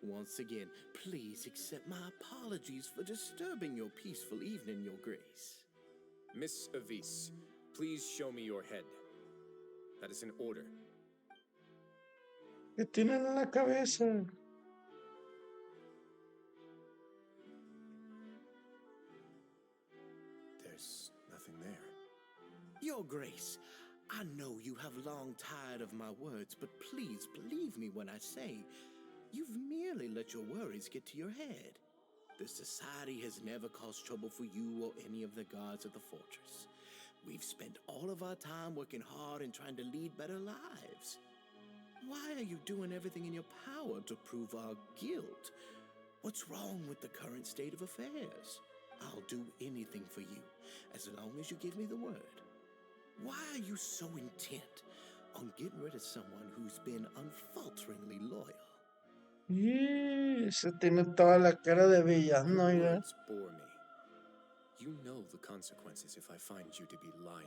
Speaker 7: Once again, please accept my apologies for disturbing your peaceful evening, Your Grace.
Speaker 6: Miss Avis, please show me your head. That is an order.
Speaker 1: ¿Qué tienen en la cabeza?
Speaker 6: There's nothing there.
Speaker 7: Your Grace, I know you have long tired of my words, but please believe me when I say you've merely let your worries get to your head. The Society has never caused trouble for you or any of the guards of the fortress. We've spent all of our time working hard and trying to lead better lives. Why are you doing everything in your power to prove our guilt? What's wrong with the current state of affairs? I'll do anything for you, as long as you give me the word. Why are you so intent on getting rid of someone who's been unfalteringly loyal?
Speaker 1: Y se tiene toda la cara de villano,
Speaker 6: Your
Speaker 1: oiga.
Speaker 6: words bore me. You know the consequences if I find you to be lying.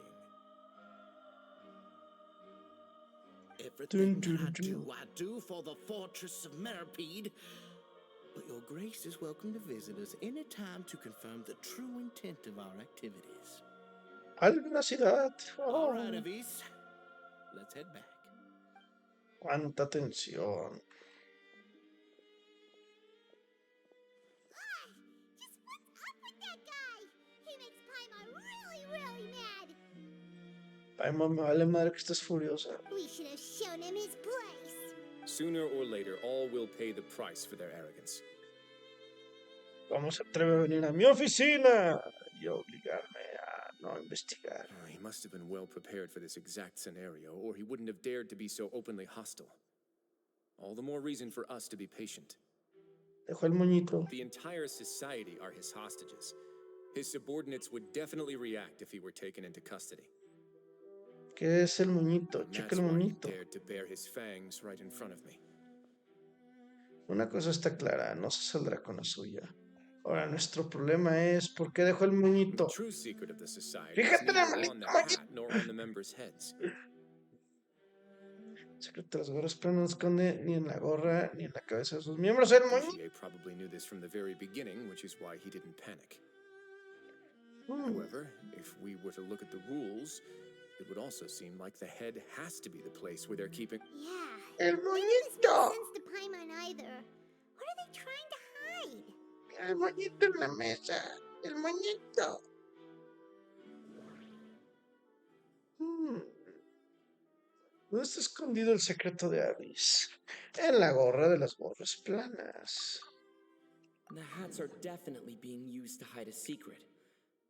Speaker 7: Everything
Speaker 1: Dun, dun,
Speaker 7: I do for the fortress of Meripede. But your Grace is welcome to visit us any time to confirm the true intent of our activities.
Speaker 1: Alvinacidad.
Speaker 7: All
Speaker 1: Oh,
Speaker 7: right, Avis. Let's head back.
Speaker 1: cuánta tensión.
Speaker 2: Just what's up with that guy? He makes Paimon really, really mad.
Speaker 1: Paimon, me vale madre que estés furiosa.
Speaker 2: We should have shown him his place.
Speaker 6: Sooner or later, all will pay the price for their arrogance.
Speaker 1: ¿Cómo se atreve a venir a mi oficina y obligarme a No, investigar.
Speaker 6: He must have been well prepared for this exact scenario, or he wouldn't have dared to be so openly hostile. All the more reason for us to be patient.
Speaker 1: Dejó el moñito.
Speaker 6: The entire society are his hostages. His subordinates would definitely react if he were taken into custody.
Speaker 1: ¿Qué es el moñito?
Speaker 6: And
Speaker 1: Checa
Speaker 6: that's
Speaker 1: el
Speaker 6: why he
Speaker 1: moñito.
Speaker 6: dared to bare his fangs right in front of me.
Speaker 1: Una cosa está clara, no se saldrá con la suya. Ahora, nuestro problema es ¿por qué dejó el
Speaker 6: The
Speaker 1: moñito?
Speaker 6: true secret of the society is
Speaker 1: Fíjate en el
Speaker 6: neither
Speaker 1: maldito
Speaker 6: on the
Speaker 1: moñito.
Speaker 6: hat nor on the members' heads.
Speaker 1: El secreto de las gorras planas no esconde ni en la gorra ni en la cabeza de sus miembros. El moñito.
Speaker 6: DGA probably knew this from the very beginning, which is why he didn't panic. However, if we were to look at the rules, it would also seem like the head has to be the place where they're keeping...
Speaker 2: Yeah.
Speaker 1: El
Speaker 2: Maybe this
Speaker 1: moñito.
Speaker 2: makes sense to Paimon either. What are they trying to hide?
Speaker 1: El moñito en la mesa. El moñito. ¿Dónde está escondido el secreto de Abyss? En la gorra de las gorras planas.
Speaker 8: The hats are definitely being used to hide a secret.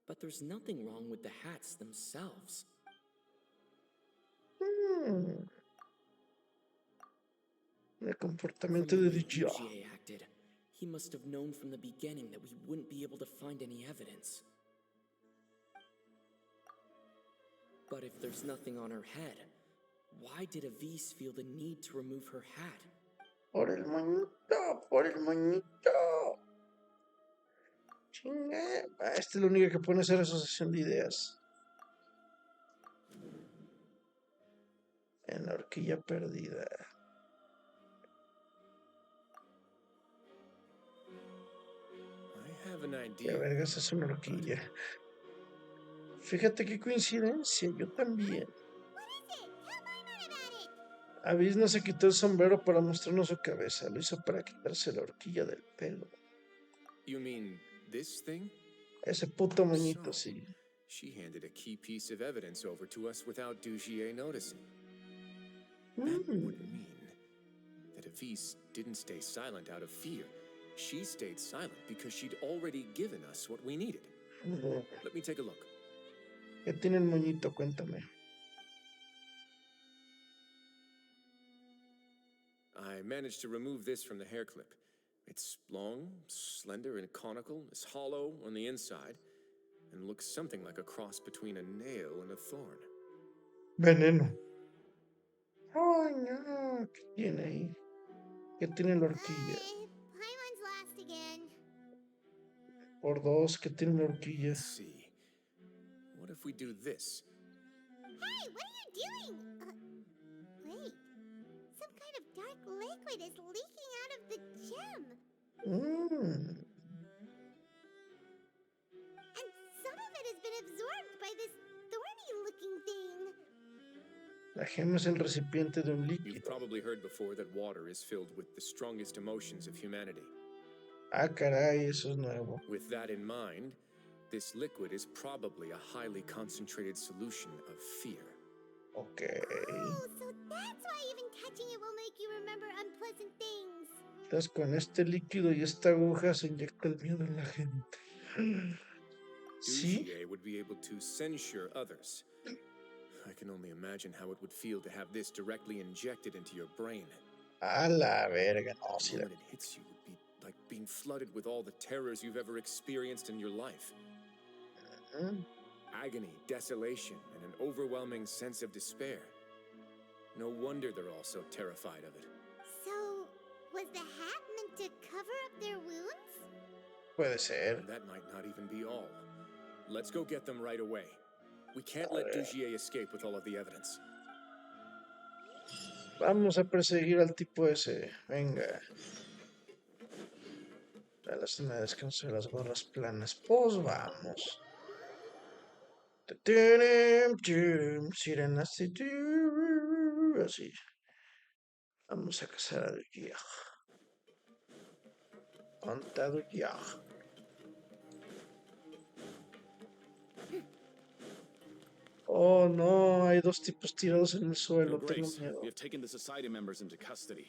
Speaker 8: But there's nothing wrong with the hats themselves.
Speaker 1: El
Speaker 8: From
Speaker 1: comportamiento
Speaker 8: the
Speaker 1: de
Speaker 8: way
Speaker 1: Dio.
Speaker 8: Dugier acted, he must have known from the beginning that we wouldn't be able to find any evidence. But if there's nothing on her head, why did Avis feel the need to remove her hat?
Speaker 1: Por el moñito, por el moñito. Chinga. Esta es la única que puede hacer asociación de ideas. En la horquilla perdida.
Speaker 6: I have an
Speaker 1: ¿Qué
Speaker 6: idea.
Speaker 1: vergas es una horquilla? Fíjate qué coincidencia, yo también.
Speaker 2: What is it? Tell Paimon about it.
Speaker 1: Avis no se quitó el sombrero para mostrarnos su cabeza, lo hizo para quitarse la horquilla del pelo.
Speaker 6: You mean this thing?
Speaker 1: Ese puto moñito, sí.
Speaker 6: She handed a key piece of evidence over to us without Dugier noticing. That
Speaker 1: Mm.
Speaker 6: would mean that Avis didn't stay silent out of fear. She stayed silent because she'd already given us what we needed. Let me take a look.
Speaker 1: ¿Qué tiene el moñito? Cuéntame.
Speaker 6: I managed to remove this from the hair clip. It's long, slender, and conical, is hollow on the inside, and looks something like a cross between a nail and a thorn.
Speaker 1: Veneno. Ay, no. ¿Qué tiene ahí? ¿Qué tiene la horquilla?
Speaker 2: Paimon's last again.
Speaker 1: Por dos, ¿qué tiene la horquilla?
Speaker 6: Let's see. What if we do this?
Speaker 2: Hey, what are you doing? Wait. Some kind of dark liquid is leaking out of the gem.
Speaker 1: Mm.
Speaker 2: And some of it has been absorbed by this thorny-looking thing.
Speaker 1: La gema es el recipiente de un
Speaker 6: You've
Speaker 1: líquido.
Speaker 6: probably heard before that water is filled with the strongest emotions of humanity.
Speaker 1: Ah, caray, eso es nuevo.
Speaker 6: With that in mind, this liquid is probably a highly concentrated solution of fear.
Speaker 1: Ok.
Speaker 2: Oh, so that's why even touching it will make you remember unpleasant things.
Speaker 1: Entonces con este líquido y esta aguja se inyecta el miedo en la gente. ¿Sí?
Speaker 6: Dugier would be able to censure others. I can only imagine how it would feel to have this directly injected into your brain.
Speaker 1: A la verga, no,
Speaker 6: The
Speaker 1: sí.
Speaker 6: moment it hits you would be like being flooded with all the terrors you've ever experienced in your life. Agony, desolation, and an overwhelming sense of despair. No wonder they're all so terrified of it.
Speaker 2: So, was the hat meant to cover up their wounds?
Speaker 1: Puede ser.
Speaker 6: And that might not even be all. Let's go get them right away. We can't let Dugier escape with all of the evidence.
Speaker 1: Vamos a perseguir al tipo ese. Venga. A la zona de descanso de las gorras planas. Pues vamos. Sirenas. Así. Vamos a cazar al guía. Contado ya. Oh no, hay dos tipos tirados en el suelo.
Speaker 9: Your
Speaker 1: Tengo
Speaker 9: Grace,
Speaker 1: miedo.
Speaker 9: we have taken the Society members into custody.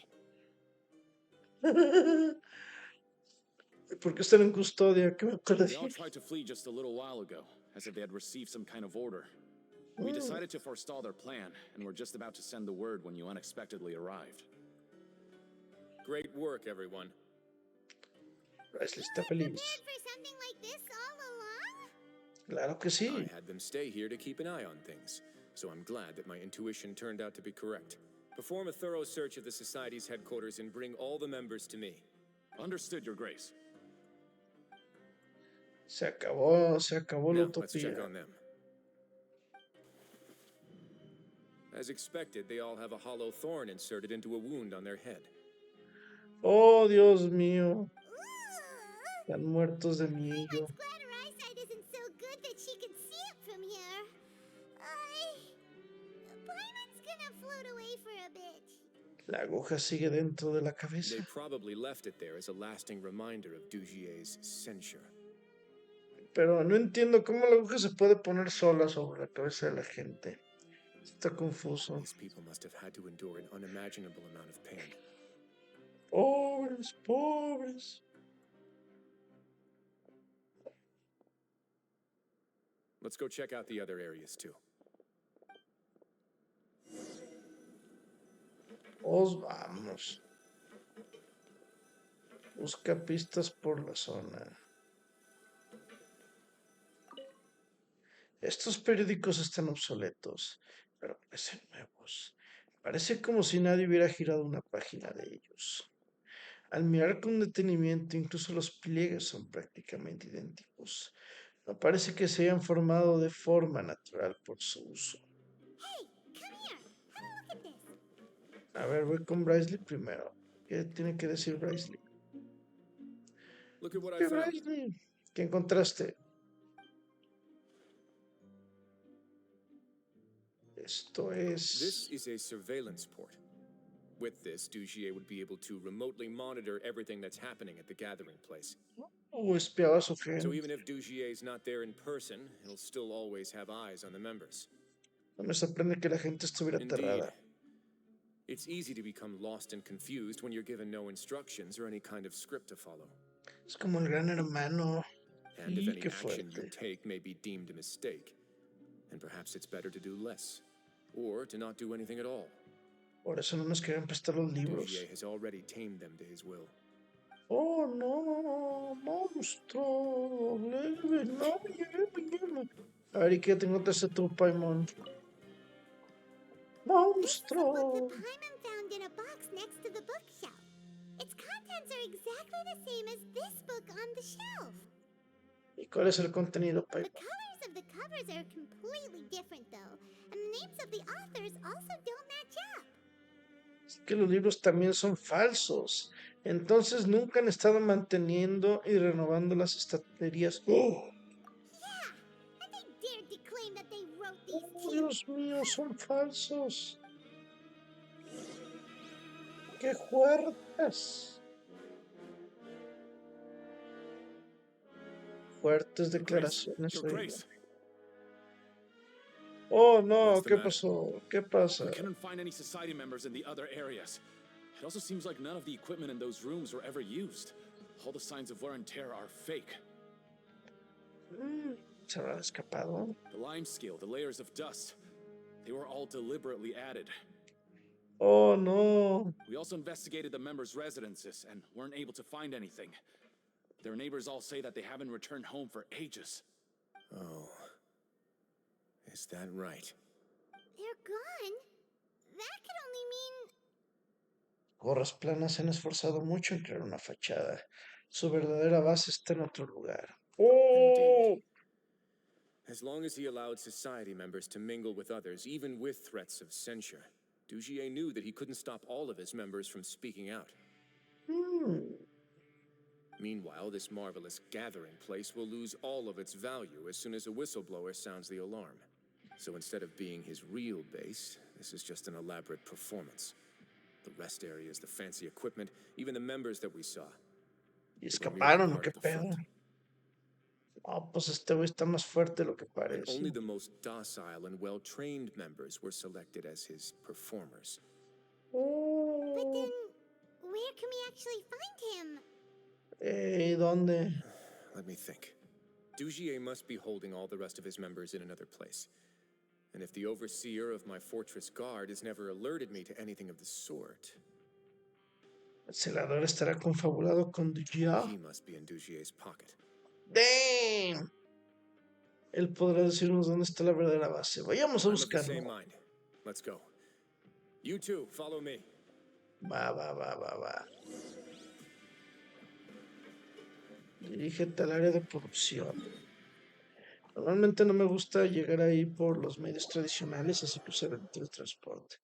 Speaker 1: ¿Por qué están en custodia? ¿Qué me
Speaker 9: They all
Speaker 1: perdí?
Speaker 9: tried to flee just a little while ago. as if they had received some kind of order. We decided to forestall their plan, and were just about to send the word when you unexpectedly arrived.
Speaker 6: Great work, everyone.
Speaker 1: Risley está
Speaker 2: Prepared
Speaker 1: feliz.
Speaker 2: for something like this all along?
Speaker 1: Claro que sí.
Speaker 6: I had them stay here to keep an eye on things, so I'm glad that my intuition turned out to be correct. Perform a thorough search of the Society's headquarters and bring all the members to me.
Speaker 9: Understood, Your Grace.
Speaker 1: Se acabó la
Speaker 6: Now, let's check
Speaker 1: utopía.
Speaker 6: on them. As expected, they all have a hollow thorn inserted into a wound on their head.
Speaker 1: Oh, Dios mío.
Speaker 2: Ooh.
Speaker 1: Están muertos de miedo.
Speaker 2: Paimon's glad her eyesight isn't so good that she can see it from here. Paimon's gonna float away for a bit.
Speaker 1: La aguja sigue dentro de la
Speaker 6: They
Speaker 1: cabeza.
Speaker 6: probably left it there as a lasting reminder of Dugier's censure.
Speaker 1: Pero no entiendo cómo la aguja se puede poner sola sobre la cabeza de la gente. Está confuso.
Speaker 6: These people must have had to endure an unimaginable amount of pain.
Speaker 1: Pobres, pobres.
Speaker 6: Let's go check out the other areas too.
Speaker 1: Vamos. Busca pistas por la zona. Estos periódicos están obsoletos, pero parecen nuevos. Parece como si nadie hubiera girado una página de ellos. Al mirar con detenimiento, incluso los pliegues son prácticamente idénticos. No parece que se hayan formado de forma natural por su uso.
Speaker 2: Hey, come here. Have a look at this.
Speaker 1: A ver, voy con Brisley primero. ¿Qué tiene que decir Brisley?
Speaker 6: Look at what I
Speaker 1: ¿Qué,
Speaker 6: found.
Speaker 1: Brisley? ¿Qué encontraste? Esto
Speaker 6: This
Speaker 1: es...
Speaker 6: is a surveillance port. With this, Dugier would be able to remotely monitor everything that's happening at the gathering place.
Speaker 1: espiaba a su
Speaker 6: So
Speaker 1: gente.
Speaker 6: even if Dugier's not there in person, he'll still always have eyes on the members.
Speaker 1: No me sorprende que la gente estuviera
Speaker 6: Indeed.
Speaker 1: aterrada.
Speaker 6: It's easy to become lost and confused when you're given no instructions or any kind of script to follow.
Speaker 1: Es como el gran hermano.
Speaker 6: And if
Speaker 1: Y
Speaker 6: any
Speaker 1: qué
Speaker 6: action you
Speaker 1: fuerte.
Speaker 6: take may be deemed a mistake, then perhaps it's better to do less, or to not do anything at all.
Speaker 1: Por eso no nos querían prestar los libros.
Speaker 6: Dugier has already tamed them to his will.
Speaker 1: Oh, no, monstruo. Leve, no, me lleve. A ver, ¿y qué te encontraste tú, Paimon?
Speaker 2: This is a book
Speaker 1: Monstruo.
Speaker 2: that Paimon found in a box next to the bookshelf. Its contents are exactly the same as this book on the shelf.
Speaker 1: ¿Y cuál es el contenido,
Speaker 2: The
Speaker 1: Paimon?
Speaker 2: colors of the covers are completely different, though, and the names of the authors also don't match up.
Speaker 1: Es que los libros también son falsos. Entonces nunca han estado manteniendo y renovando las estanterías. ¡Oh!
Speaker 2: Yeah, and they dared to claim that they wrote these
Speaker 1: Oh,
Speaker 2: too.
Speaker 1: Dios mío, son falsos. ¡Qué fuertes! Fuertes declaraciones.
Speaker 9: Your
Speaker 1: oiga.
Speaker 9: Grace,
Speaker 1: Oh, no,
Speaker 6: What's the
Speaker 1: ¿qué
Speaker 6: matter?
Speaker 1: pasó? ¿Qué pasa?
Speaker 9: we couldn't find any society members in the other areas. It also seems like none of the equipment in those rooms were ever used. All the signs of wear and tear are fake.
Speaker 1: ¿Se habrán escapado?
Speaker 9: The lime scale, the layers of dust, they were all deliberately added.
Speaker 1: Oh, no.
Speaker 9: We also investigated the members' residences and weren't able to find anything. Their neighbors all say that they haven't returned home for ages.
Speaker 6: Oh. Is that right?
Speaker 2: They're gone? That could only mean...
Speaker 1: Gorras planas se han esforzado mucho en crear una fachada. Su verdadera base está en otro lugar. ¡Oh!
Speaker 6: Indeed. As long as he allowed society members to mingle with others, even with threats of censure, Dugier knew that he couldn't stop all of his members from speaking out. Meanwhile, this marvelous gathering place will lose all of its value as soon as a whistleblower sounds the alarm. So instead of being his real base, this is just an elaborate performance. The rest areas, the fancy equipment, even the members that we saw.
Speaker 1: Y
Speaker 6: they were merely
Speaker 1: escaparon,
Speaker 6: part
Speaker 1: ¿qué
Speaker 6: of the front.
Speaker 1: pedo? Oh, pues este güey está más fuerte de lo que
Speaker 6: And
Speaker 1: parece.
Speaker 6: only the most docile and well-trained members were selected as his performers.
Speaker 2: But
Speaker 1: Oh.
Speaker 2: then, where can we actually find him?
Speaker 1: ¿Dónde?
Speaker 6: Let me think. Dugier must be holding all the rest of his members in another place. And if the overseer of my fortress guard has never alerted me to anything of the sort,
Speaker 1: El celador estará confabulado con Dugia.
Speaker 6: he must be in Dugier's pocket.
Speaker 1: Damn. Él podrá decirnos dónde está la verdadera base. Vayamos a
Speaker 6: I'm of the same
Speaker 1: buscarlo.
Speaker 6: mind. Let's go. You two, follow me.
Speaker 1: Va. Dirígete al área de producción. Normalmente no me gusta llegar ahí por los medios tradicionales, así que usaré el teletransporte.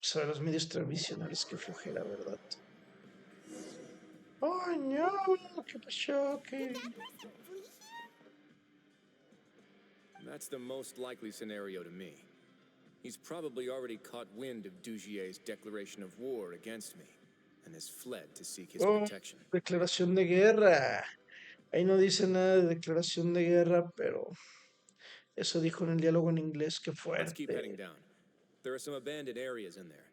Speaker 1: Usar los medios tradicionales, qué flojera, ¿verdad? ¡Oh, no! ¿Qué pasó? ¿Qué?
Speaker 2: Did that person flee here?
Speaker 6: That's the most likely scenario to me. He's probably already caught wind of Dugier's declaration of war against me, and has fled to seek his protection.
Speaker 1: Declaración de guerra. Ahí no dice nada de declaración de guerra, pero eso dijo en el diálogo en inglés, qué
Speaker 6: Let's keep heading
Speaker 1: fuerte.
Speaker 6: down. There are some abandoned areas in there.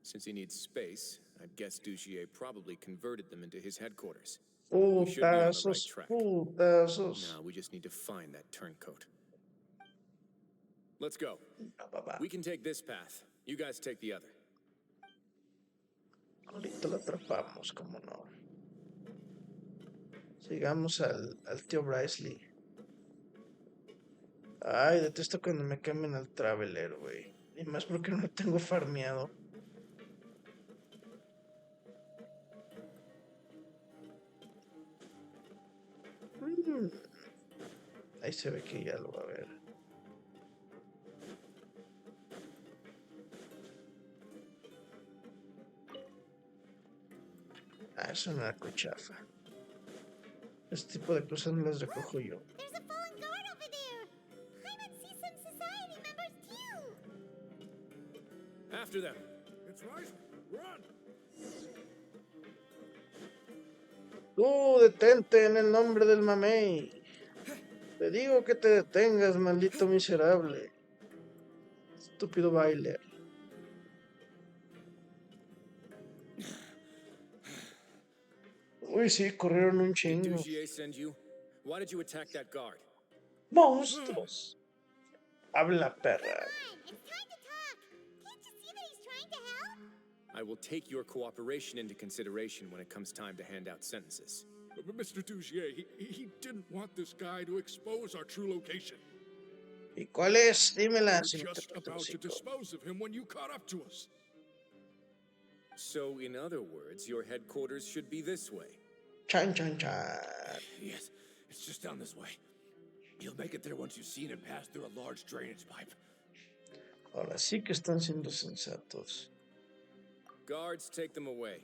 Speaker 6: Since he needs space, I'd guess Dugier probably converted them into his headquarters. We should be on the right track.
Speaker 1: Putazos.
Speaker 6: Now we just need to find that turncoat. Let's go.
Speaker 1: Va.
Speaker 6: We can take this path. You guys take the other.
Speaker 1: Ahorita lo atrapamos, cómo no. Sigamos al tío Wriostheley. Ay, detesto cuando me cambian al Traveler, güey. Y más porque no lo tengo farmeado. Ahí se ve que ya lo va a ver. Es una cochafa. Este tipo de cosas no las recojo yo.
Speaker 2: There's a fallen guard over there. I might see some society members too.
Speaker 6: After them.
Speaker 5: It's right. Run!
Speaker 1: Tú detente en el nombre del mamey. Te digo que te detengas, maldito miserable. Estúpido bailer. Uy, sí, corrieron un
Speaker 6: Did
Speaker 1: chingo.
Speaker 6: Dugier send you? Why did you attack that guard?
Speaker 1: ¡Monstruos! Habla, perra.
Speaker 2: Come on, it's time to talk. Can't you see that he's trying to help?
Speaker 6: I will take your cooperation into consideration when it comes time to hand out sentences.
Speaker 5: Mr. Dugier, he didn't want this guy to expose our true location.
Speaker 1: ¿Y cuál es? Dímela.
Speaker 5: We're
Speaker 1: Si no te
Speaker 5: just
Speaker 1: parto el
Speaker 5: about to
Speaker 1: hocico.
Speaker 5: dispose of him when you caught up to us.
Speaker 6: So, in other words, your headquarters should be this way.
Speaker 1: Chan.
Speaker 10: Yes, it's just down this way. You'll make it there once you've seen him pass through a large drainage pipe.
Speaker 1: Ahora sí que están siendo sensatos.
Speaker 6: Guards, take them away.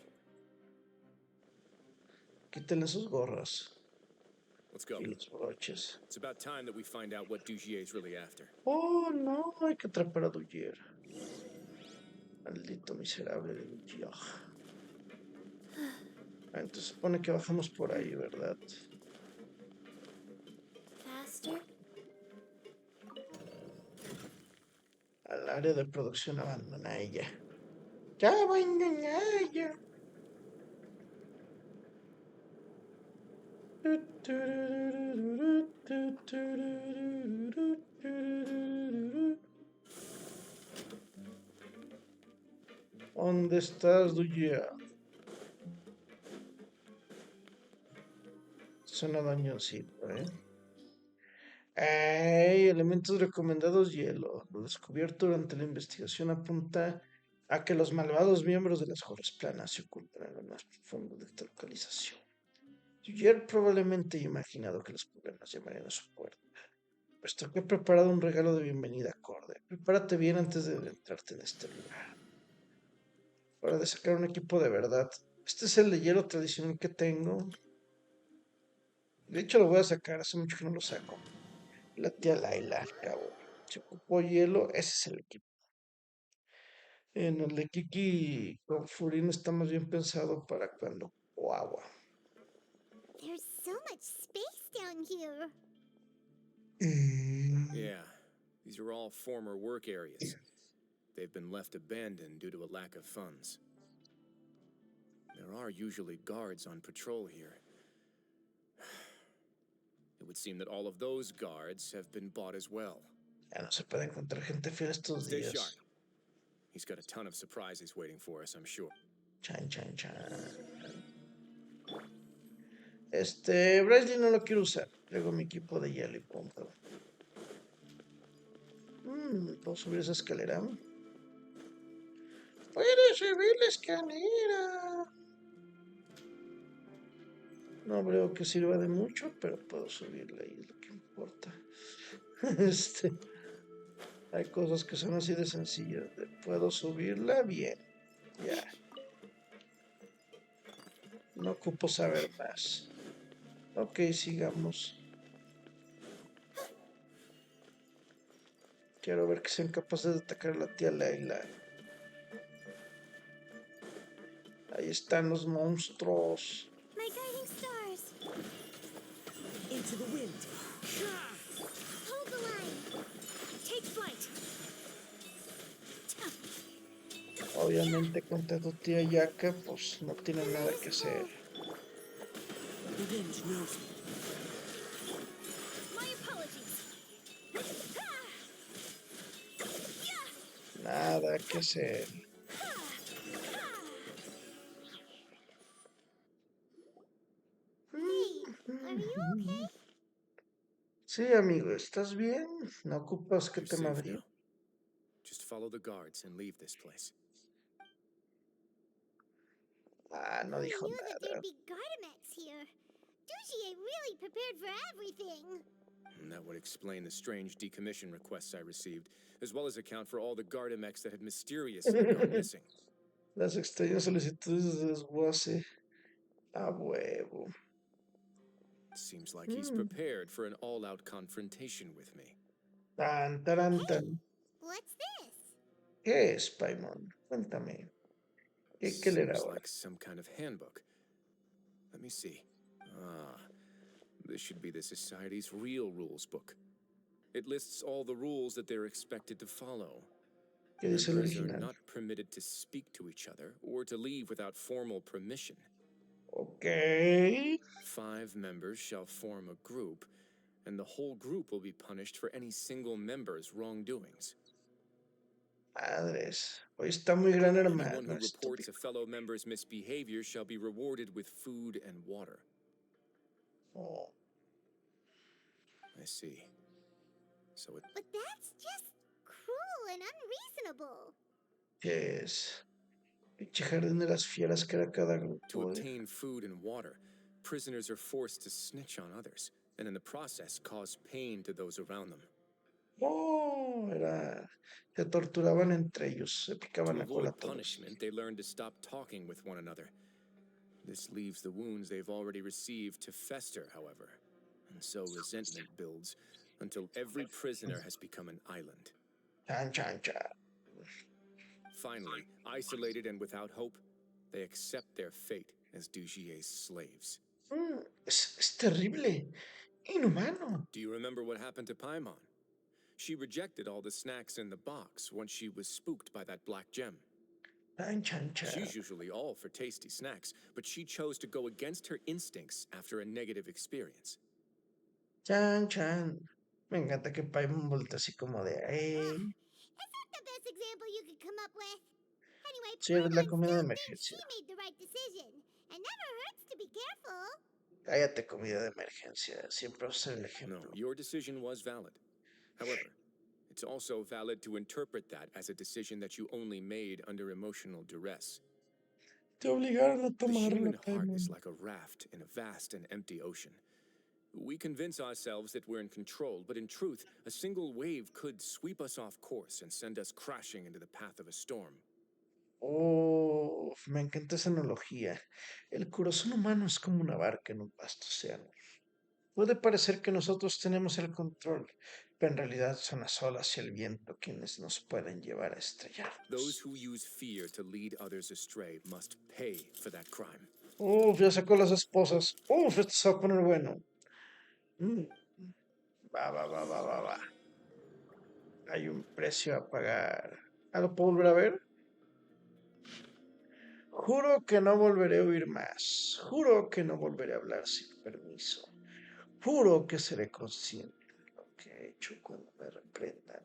Speaker 1: Quítenle sus gorras
Speaker 6: Let's go.
Speaker 1: y los broches.
Speaker 6: It's about time that we find out what Dugier's really after.
Speaker 1: Oh, no, hay que atrapar a Dugier. Maldito miserable de Dugier. Entonces supone que bajamos por ahí, ¿verdad?
Speaker 2: Faster?
Speaker 1: Al área de producción abandona ella. Ya va a engañar ella. ¿Dónde estás, Dugia? Suena dañosito, ¿eh? ¡Ey! Elementos recomendados hielo. Lo descubierto durante la investigación apunta a que los malvados miembros de las jorras planas se ocultan en lo más profundo de esta localización. Dugier probablemente haya imaginado que los problemas llamarían a su puerta. Puesto que he preparado un regalo de bienvenida acorde. Prepárate bien antes de adentrarte en este lugar. Hora de sacar un equipo de verdad. Este es el de hielo tradicional que tengo. De hecho lo voy a sacar, hace mucho que no lo saco. La tía Laila, al cabo. Se ocupó hielo, ese es el equipo. En el de Kiki con Furin está más bien pensado para cuando ocupo agua.
Speaker 2: There's so much space down here.
Speaker 6: Yeah, these are all former work areas. They've been left abandoned due to a lack of funds. There are usually guards on patrol here. It would seem that all of those guards have been bought as well.
Speaker 1: Ya no se puede encontrar gente fiel estos
Speaker 6: Stay sharp.
Speaker 1: días.
Speaker 6: He's got a ton of surprises waiting for us, I'm sure.
Speaker 1: Chan, chan, chan. Bradley no lo quiero usar. Traigo mi equipo de hielo y punto. ¿Puedo subir esa escalera? ¡Puedes subir la escalera! No creo que sirva de mucho, pero puedo subirla y es lo que importa. Hay cosas que son así de sencillas. Puedo subirla bien. Ya. No ocupo saber más. Ok, sigamos. Quiero ver que sean capaces de atacar a la tía Leila. Ahí están los monstruos.
Speaker 2: My guiding stars.
Speaker 8: Into the wind.
Speaker 2: Hold the line.
Speaker 3: Take flight.
Speaker 1: Obviamente contra tu tía Yaka, pues no tiene nada que hacer.
Speaker 8: The wind knows me.
Speaker 3: My apologies.
Speaker 1: Nada que hacer.
Speaker 2: Hey, are you okay?
Speaker 1: Sí, amigo, ¿estás bien? ¿No ocupas que
Speaker 6: You're
Speaker 1: te
Speaker 6: safe
Speaker 1: madre?
Speaker 6: now. Just follow the guards and leave this place.
Speaker 1: Ah, no
Speaker 2: Who
Speaker 1: dijo
Speaker 2: knew that
Speaker 1: nada.
Speaker 2: there'd be Gardamex here? Dujier really prepared for everything.
Speaker 6: And that would explain the strange decommission requests I received, as well as account for all the Gardamex that had mysteriously gone missing.
Speaker 1: Las extrañas solicitudes de desguace. A huevo.
Speaker 6: Seems like he's prepared for an all-out confrontation with me.
Speaker 1: Tan, taran, tan.
Speaker 2: What's this?
Speaker 1: ¿Qué es, Paimon? Cuéntame. ¿Qué leer
Speaker 6: Seems
Speaker 1: ahora?
Speaker 6: like some kind of handbook. Let me see. Ah, this should be the Society's real rules book. It lists all the rules that they're expected to follow.
Speaker 1: ¿Qué dice el
Speaker 6: Members are
Speaker 1: original?
Speaker 6: not permitted to speak to each other or to leave without formal permission.
Speaker 1: Ok.
Speaker 6: 5 members shall form a group, and the whole group will be punished for any single member's wrongdoings.
Speaker 1: Madres. Hoy está muy gran
Speaker 6: Anyone
Speaker 1: hermano.
Speaker 6: who reports
Speaker 1: Estúpido.
Speaker 6: a fellow member's misbehavior shall be rewarded with food and water.
Speaker 1: Oh.
Speaker 6: I see. So it...
Speaker 2: But that's just cruel and unreasonable.
Speaker 1: ¿Qué es? Pinche jardín de las fieras que era cada
Speaker 6: To
Speaker 1: grupo.
Speaker 6: obtain food and water, prisoners are forced to snitch on others, and in the process cause pain to those around them.
Speaker 1: Oh, era. Se torturaban entre ellos. Se picaban
Speaker 6: To
Speaker 1: la cola
Speaker 6: avoid
Speaker 1: todos.
Speaker 6: punishment, they learn to stop talking with one another. This leaves the wounds they've already received to fester, however, and so resentment builds until every prisoner has become an island.
Speaker 1: Chan, chan, chan.
Speaker 6: Finally, isolated and without hope, they accept their fate as Dujier's slaves.
Speaker 1: Es terrible. Inhumano.
Speaker 6: Do you remember what happened to Paimon? She rejected all the snacks in the box once she was spooked by that black gem.
Speaker 1: Chan, chan, chan.
Speaker 6: She's usually all for tasty snacks, but she chose to go against her instincts after a negative experience.
Speaker 1: Chan, chan. Me encanta que Paimon voltea así como de.
Speaker 2: Is that the best example you could come up with? Anyway,
Speaker 1: Sí, es la
Speaker 2: Paimon
Speaker 1: comida de
Speaker 2: still thinks
Speaker 1: emergencia.
Speaker 2: she made the right decision. And never hurts to be careful.
Speaker 1: Cállate, comida de emergencia. Siempre vas a ser el
Speaker 6: No,
Speaker 1: ejemplo.
Speaker 6: your decision was valid. However, it's also valid to interpret that as a decision that you only made under emotional duress.
Speaker 1: Te obligaron a
Speaker 6: The
Speaker 1: tomarla,
Speaker 6: human heart
Speaker 1: Paimon.
Speaker 6: is like a raft in a vast and empty ocean. We convince ourselves that we're in control, but in truth, a single wave could sweep us off course and send us crashing into the path of a storm.
Speaker 1: Oh, me encanta esa analogía. El corazón humano es como una barca en un vasto océano. Puede parecer que nosotros tenemos el control, pero en realidad son las olas y el viento quienes nos pueden llevar a
Speaker 6: Those
Speaker 1: estrellarnos.
Speaker 6: who use fear to lead others astray must pay for that crime.
Speaker 1: Uf, ya sacó las esposas. Uf, esto se va a poner bueno. Va, va, va, va, va, va. Hay un precio a pagar. ¿Ah, lo puedo volver a ver? Juro que no volveré a oír más. Juro que no volveré a hablar sin permiso. Juro que seré consciente de lo que he hecho cuando me reprendan.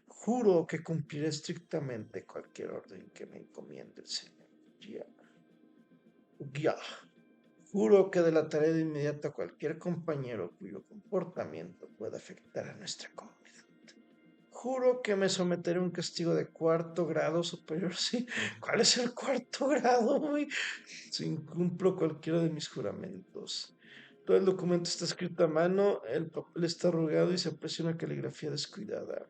Speaker 1: Juro que cumpliré estrictamente cualquier orden que me encomiende el Señor. Ya. Ya. Juro que delataré de inmediato a cualquier compañero cuyo comportamiento pueda afectar a nuestra comunidad. Juro que me someteré a un castigo de cuarto grado superior. Sí, ¿cuál es el cuarto grado, güey? Si incumplo cualquiera de mis juramentos. Todo el documento está escrito a mano, el papel está arrugado y se aprecia una caligrafía descuidada.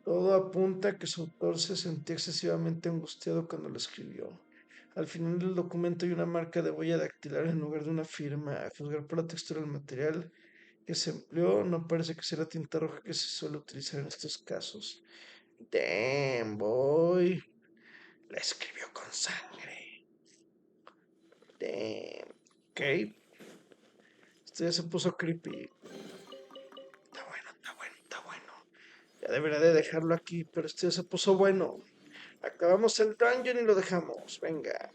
Speaker 1: Todo apunta a que su autor se sentía excesivamente angustiado cuando lo escribió. Al final del documento hay una marca de huella dactilar en lugar de una firma. A juzgar por la textura del material que se empleó, no parece que sea la tinta roja que se suele utilizar en estos casos. Damn, boy. La escribió con sangre. Damn. Ok. Esto ya se puso creepy. Está bueno, está bueno, está bueno. Ya debería de dejarlo aquí, pero esto ya se puso bueno. Acabamos el dungeon y lo dejamos. Venga.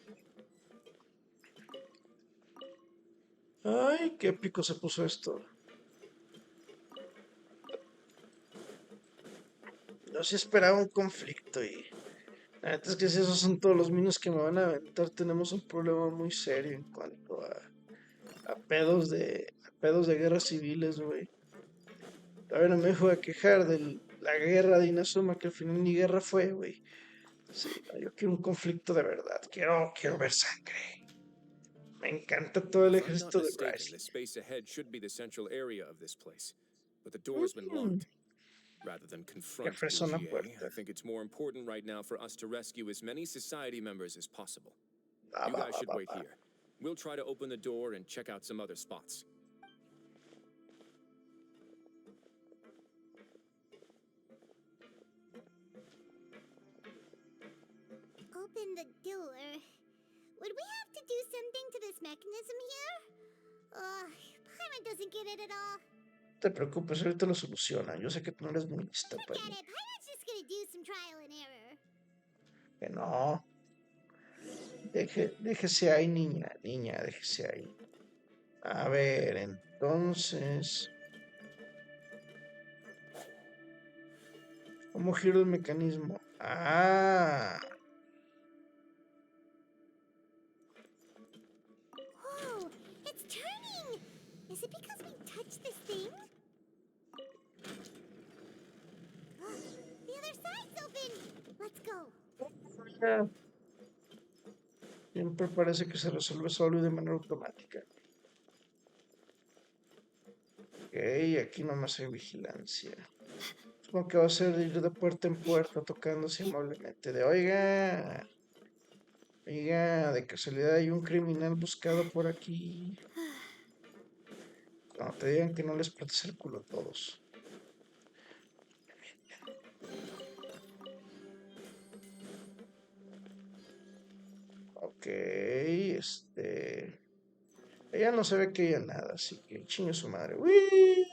Speaker 1: Ay, qué épico se puso esto. Yo sí esperaba un conflicto y... La neta es que si esos son todos los minos que me van a aventar, tenemos un problema muy serio en cuanto a pedos de guerras civiles, güey. Todavía no me dejo de quejar de la guerra de Inazuma, que al final ni guerra fue, güey. Sí, no, yo quiero un conflicto de verdad. Quiero ver sangre. Me encanta todo el
Speaker 6: If I'm not
Speaker 1: ejército de
Speaker 6: mistaken,
Speaker 1: Bryce.
Speaker 6: the space ahead should be the central area of this place. But the door's been locked. Rather than
Speaker 1: Qué
Speaker 6: confront
Speaker 1: fresona
Speaker 6: Dugier,
Speaker 1: puerta.
Speaker 6: I think it's more important right now for us to rescue as many society members as possible.
Speaker 1: Va,
Speaker 6: You
Speaker 1: va,
Speaker 6: guys
Speaker 1: va,
Speaker 6: should
Speaker 1: va,
Speaker 6: wait
Speaker 1: va.
Speaker 6: here. We'll try to open the door and check out some other spots.
Speaker 2: Open the door. Would we have to do something to this mechanism here? Paimon doesn't get it at all.
Speaker 1: No te preocupes, ahorita lo soluciona. Yo sé que tú no eres muy lista,
Speaker 2: Forget
Speaker 1: pero
Speaker 2: it. Paimon's just gonna do some trial and error.
Speaker 1: que no. Déjese ahí, niña, déjese ahí. A ver, entonces, ¿cómo giro el mecanismo? Ah,
Speaker 2: Whoa, it's turning! Is it because we touched this thing? The other side's open! Let's go.
Speaker 1: ya. Siempre parece que se resuelve solo y de manera automática. Ok, aquí nomás hay vigilancia. Supongo que va a ser de ir de puerta en puerta tocando así amablemente. Oiga, de casualidad hay un criminal buscado por aquí. Cuando te digan que no les partes el culo a todos. Ok, ella no se ve que haya nada, así que chingue su madre. ¡Uy!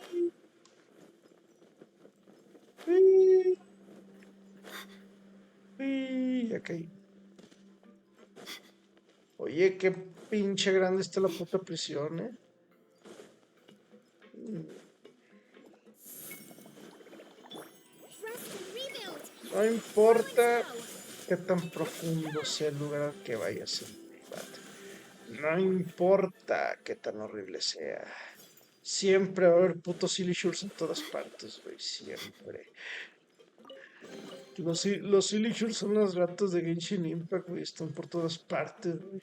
Speaker 1: ¡Uy! ¡Uy! Ok. Oye, qué pinche grande está la puta prisión, ¿eh?
Speaker 2: Rest and rebuild!
Speaker 1: No importa qué tan profundo sea el lugar al que vayas en privado. No importa qué tan horrible sea. Siempre va a haber putos silly shorts en todas partes, güey. Siempre. Los silly shorts son los gatos de Genshin Impact, güey. Están por todas partes, güey.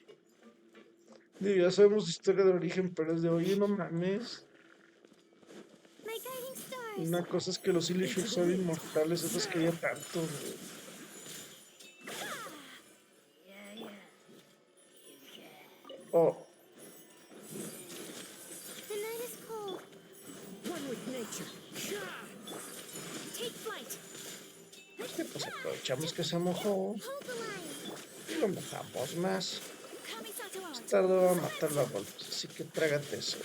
Speaker 1: Digo, ya sabemos la historia de origen, pero es de, oye, no mames.
Speaker 2: My guiding stars!
Speaker 1: Una cosa es que los silly shorts son inmortales, otra es que haya tantos, güey. Oh,
Speaker 2: The night is cold.
Speaker 8: One with nature.
Speaker 2: Take flight!
Speaker 1: pues aprovechamos que se mojó
Speaker 2: Hold the line!
Speaker 1: y lo mojamos más.
Speaker 2: Kamisato out!
Speaker 1: Tardó a matarlo a golpes, así que trágate eso.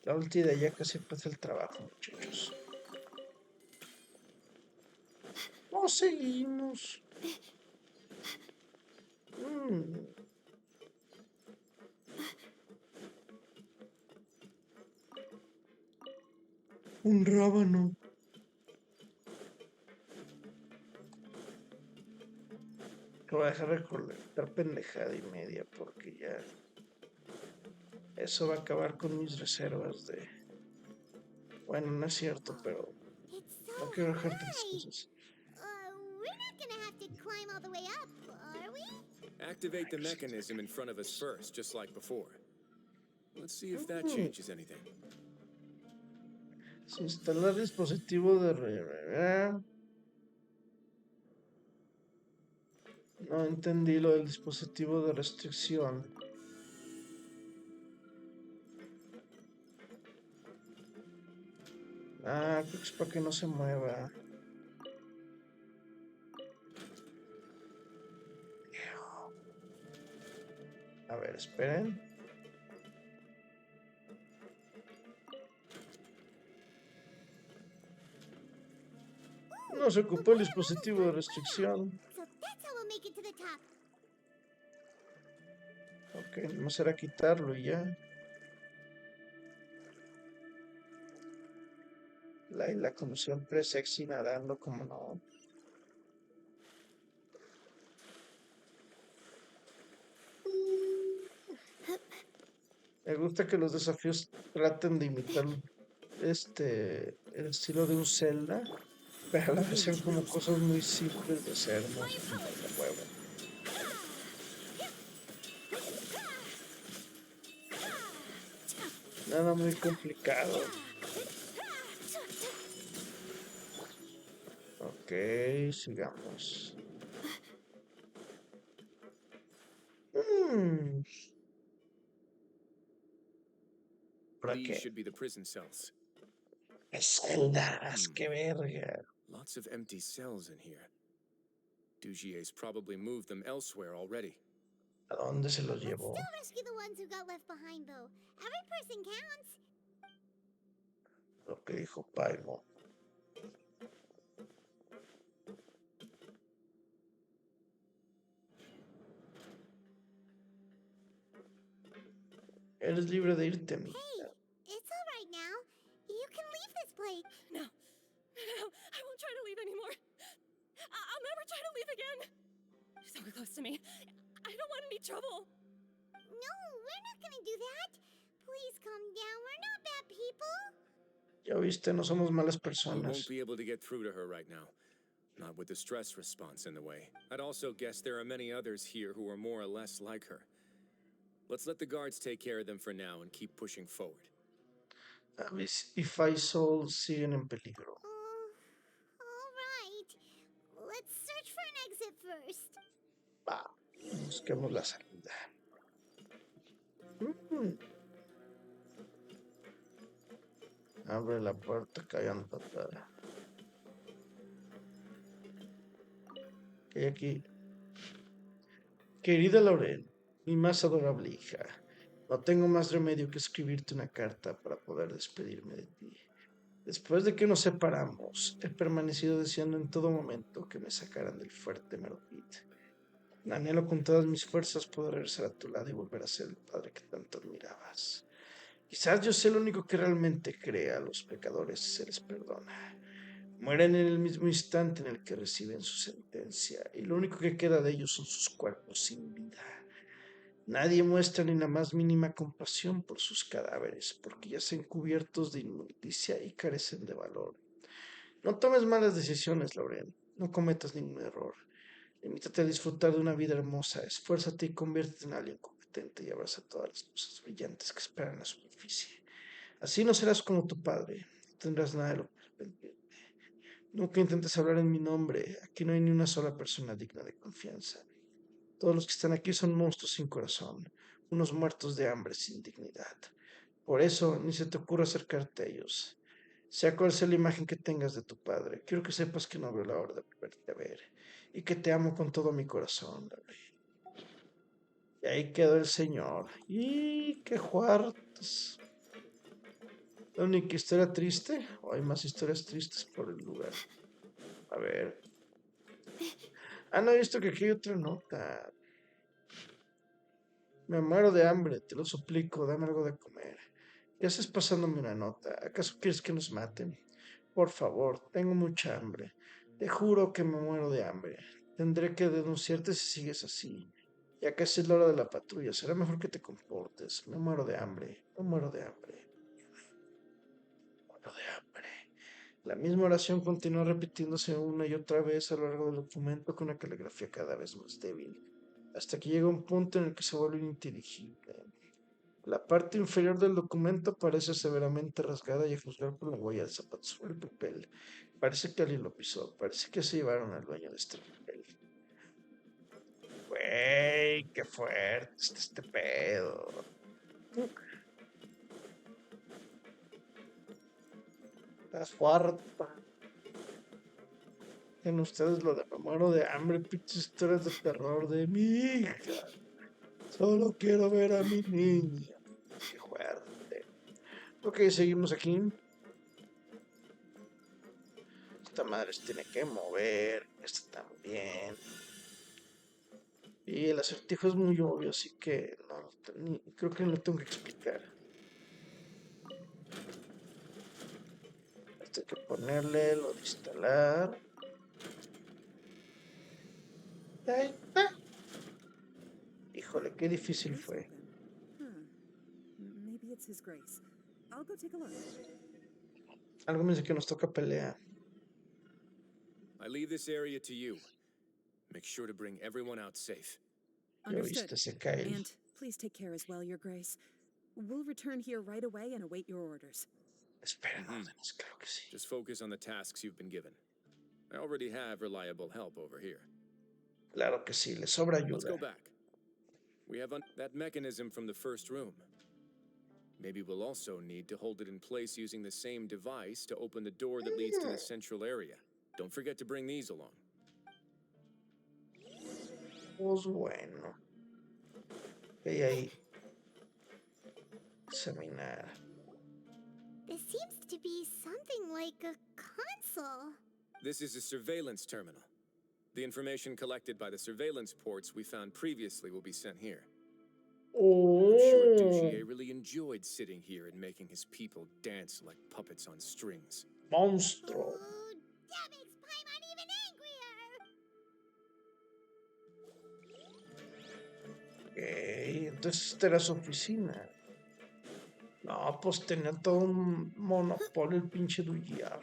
Speaker 1: La ulti de allá casi hace el trabajo, muchachos. No seguimos. Un rábano. Que voy a dejar de recolectar pendejada y media porque ya eso va a acabar con mis reservas de... Bueno, no es cierto, pero
Speaker 2: It's so
Speaker 1: no quiero dejar tantas
Speaker 2: high.
Speaker 1: cosas.
Speaker 2: We're not gonna have to climb all the way up, are we?
Speaker 6: Activate the mechanism in front of us first, just like before. Let's see if that
Speaker 1: Mm.
Speaker 6: changes anything.
Speaker 1: Instalar dispositivo de... No entendí lo del dispositivo de restricción. Ah, creo que es para que no se mueva. A ver, esperen. No se ocupó el dispositivo de restricción.
Speaker 2: So that's how we'll make it to the top.
Speaker 1: Ok, no será quitarlo y ya. Laila, como siempre, sexy nadando, como no. Me gusta que los desafíos traten de imitar el estilo de un Zelda, pero a la vez sean como cosas muy simples de hacer, no sé, como de huevo. Nada muy complicado. Ok, sigamos. ¿Para
Speaker 6: These
Speaker 1: qué?
Speaker 6: should be the prison cells.
Speaker 1: Celdas, qué verga.
Speaker 6: Lots of empty cells in here. Dugier's probably moved them elsewhere already.
Speaker 1: ¿A dónde se los
Speaker 2: Let's
Speaker 1: llevó?
Speaker 2: still rescue the ones who got left behind, though. Every person counts.
Speaker 1: Lo que dijo Paimon. Eres libre de irte, mi.
Speaker 2: Hey, it's all right now. You can leave this place.
Speaker 3: No. No, I won't try to leave anymore. I'll never try to leave again. So close to me. I don't want any trouble.
Speaker 2: No, we're not gonna do that. Please calm down. We're not bad people.
Speaker 1: Ya viste, no somos malas
Speaker 6: We
Speaker 1: personas.
Speaker 6: won't be able to get through to her right now. Not with the stress response in the way. I'd also guess there are many others here who are more or less like her. Let's let the guards take care of them for now and keep pushing forward.
Speaker 1: Avis y Faisal siguen en peligro.
Speaker 2: All right. Let's search for an exit first.
Speaker 1: Va, busquemos la salida. Abre la puerta, caigan patada. ¿Qué hay aquí? Querida Lauren, mi más adorable hija, no tengo más remedio que escribirte una carta para poder despedirme de ti. Después de que nos separamos, he permanecido deseando en todo momento que me sacaran del fuerte Meropit. Anhelo con todas mis fuerzas poder regresar a tu lado y volver a ser el padre que tanto admirabas. Quizás yo sea el único que realmente cree a los pecadores y se les perdona. Mueren en el mismo instante en el que reciben su sentencia, y lo único que queda de ellos son sus cuerpos sin vida. Nadie muestra ni la más mínima compasión por sus cadáveres, porque yacen cubiertos de inmundicia y carecen de valor. No tomes malas decisiones, Lauren. No cometas ningún error. Limítate a disfrutar de una vida hermosa. Esfuérzate y conviértete en alguien competente y abraza todas las cosas brillantes que esperan en la superficie. Así no serás como tu padre. No tendrás nada de lo que arrepentirte. Nunca intentes hablar en mi nombre. Aquí no hay ni una sola persona digna de confianza. Todos los que están aquí son monstruos sin corazón, unos muertos de hambre sin dignidad. Por eso, ni se te ocurra acercarte a ellos. Sea cual sea la imagen que tengas de tu padre, quiero que sepas que no veo la hora de volverte a ver y que te amo con todo mi corazón, Gabriel. Y ahí quedó el señor. ¡Y qué juartos! ¿La única historia triste? ¿O hay más historias tristes por el lugar? A ver. Ah, no, he visto que aquí hay otra nota. Me muero de hambre, te lo suplico, dame algo de comer. ¿Qué haces pasándome una nota? ¿Acaso quieres que nos maten? Por favor, tengo mucha hambre. Te juro que me muero de hambre. Tendré que denunciarte si sigues así. Ya casi es la hora de la patrulla. Será mejor que te comportes. Me muero de hambre. Me muero de hambre. Me muero de hambre. La misma oración continúa repitiéndose una y otra vez a lo largo del documento con una caligrafía cada vez más débil, hasta que llega un punto en el que se vuelve ininteligible. La parte inferior del documento parece severamente rasgada y a juzgar por la huella de zapatos sobre el papel. Parece que alguien lo pisó, parece que se llevaron al dueño de este papel. Güey, qué fuerte está este pedo. Está fuerte. En ustedes lo de me muero de hambre, pinches historias de terror de mi hija. Solo quiero ver a mi niña. Qué fuerte. Ok, seguimos aquí. Esta madre se tiene que mover. Esta también. Y el acertijo es muy obvio, así que no, creo que no lo tengo que explicar. Esto hay que ponerle lo de instalar. Ahí está. Híjole, qué difícil fue.
Speaker 11: Maybe it's His Grace. I'll go take a look.
Speaker 1: Algo me dice que nos toca pelea.
Speaker 6: I leave this area to you. Make sure to bring everyone out safe.
Speaker 1: Ya
Speaker 11: Understood.
Speaker 1: viste, se cae.
Speaker 11: And please take care as well, Your Grace. We'll return here right away and await your orders.
Speaker 1: Esperen órdenes, claro que sí.
Speaker 6: Just focus on the tasks you've been given. I already have reliable help over here.
Speaker 1: Claro que sí, le sobra
Speaker 6: Let's
Speaker 1: ayuda.
Speaker 6: go back. We have that mechanism from the first room. Maybe we'll also need to hold it in place using the same device to open the door that leads to the central area. Don't forget to bring these along.
Speaker 1: Pues bueno. Ve ahí. Examinar.
Speaker 2: This seems to be something like a console.
Speaker 6: This is a surveillance terminal. The information collected by the surveillance ports we found previously will be sent here. I'm sure Dugier really enjoyed sitting here and making his people dance like puppets on strings.
Speaker 1: Monstruo.
Speaker 2: Oh, that makes Paimon even angrier.
Speaker 1: Ok, entonces esta era su oficina. No, pues tenía todo un monopolio el pinche Dugier.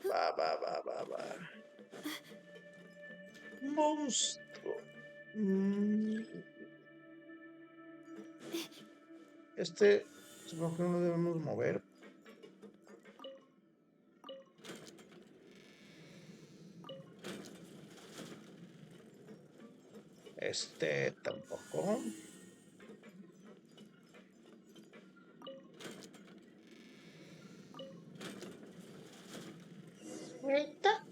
Speaker 1: Va. Monstruo. Este, supongo que no lo debemos mover. Este tampoco. Ahorita.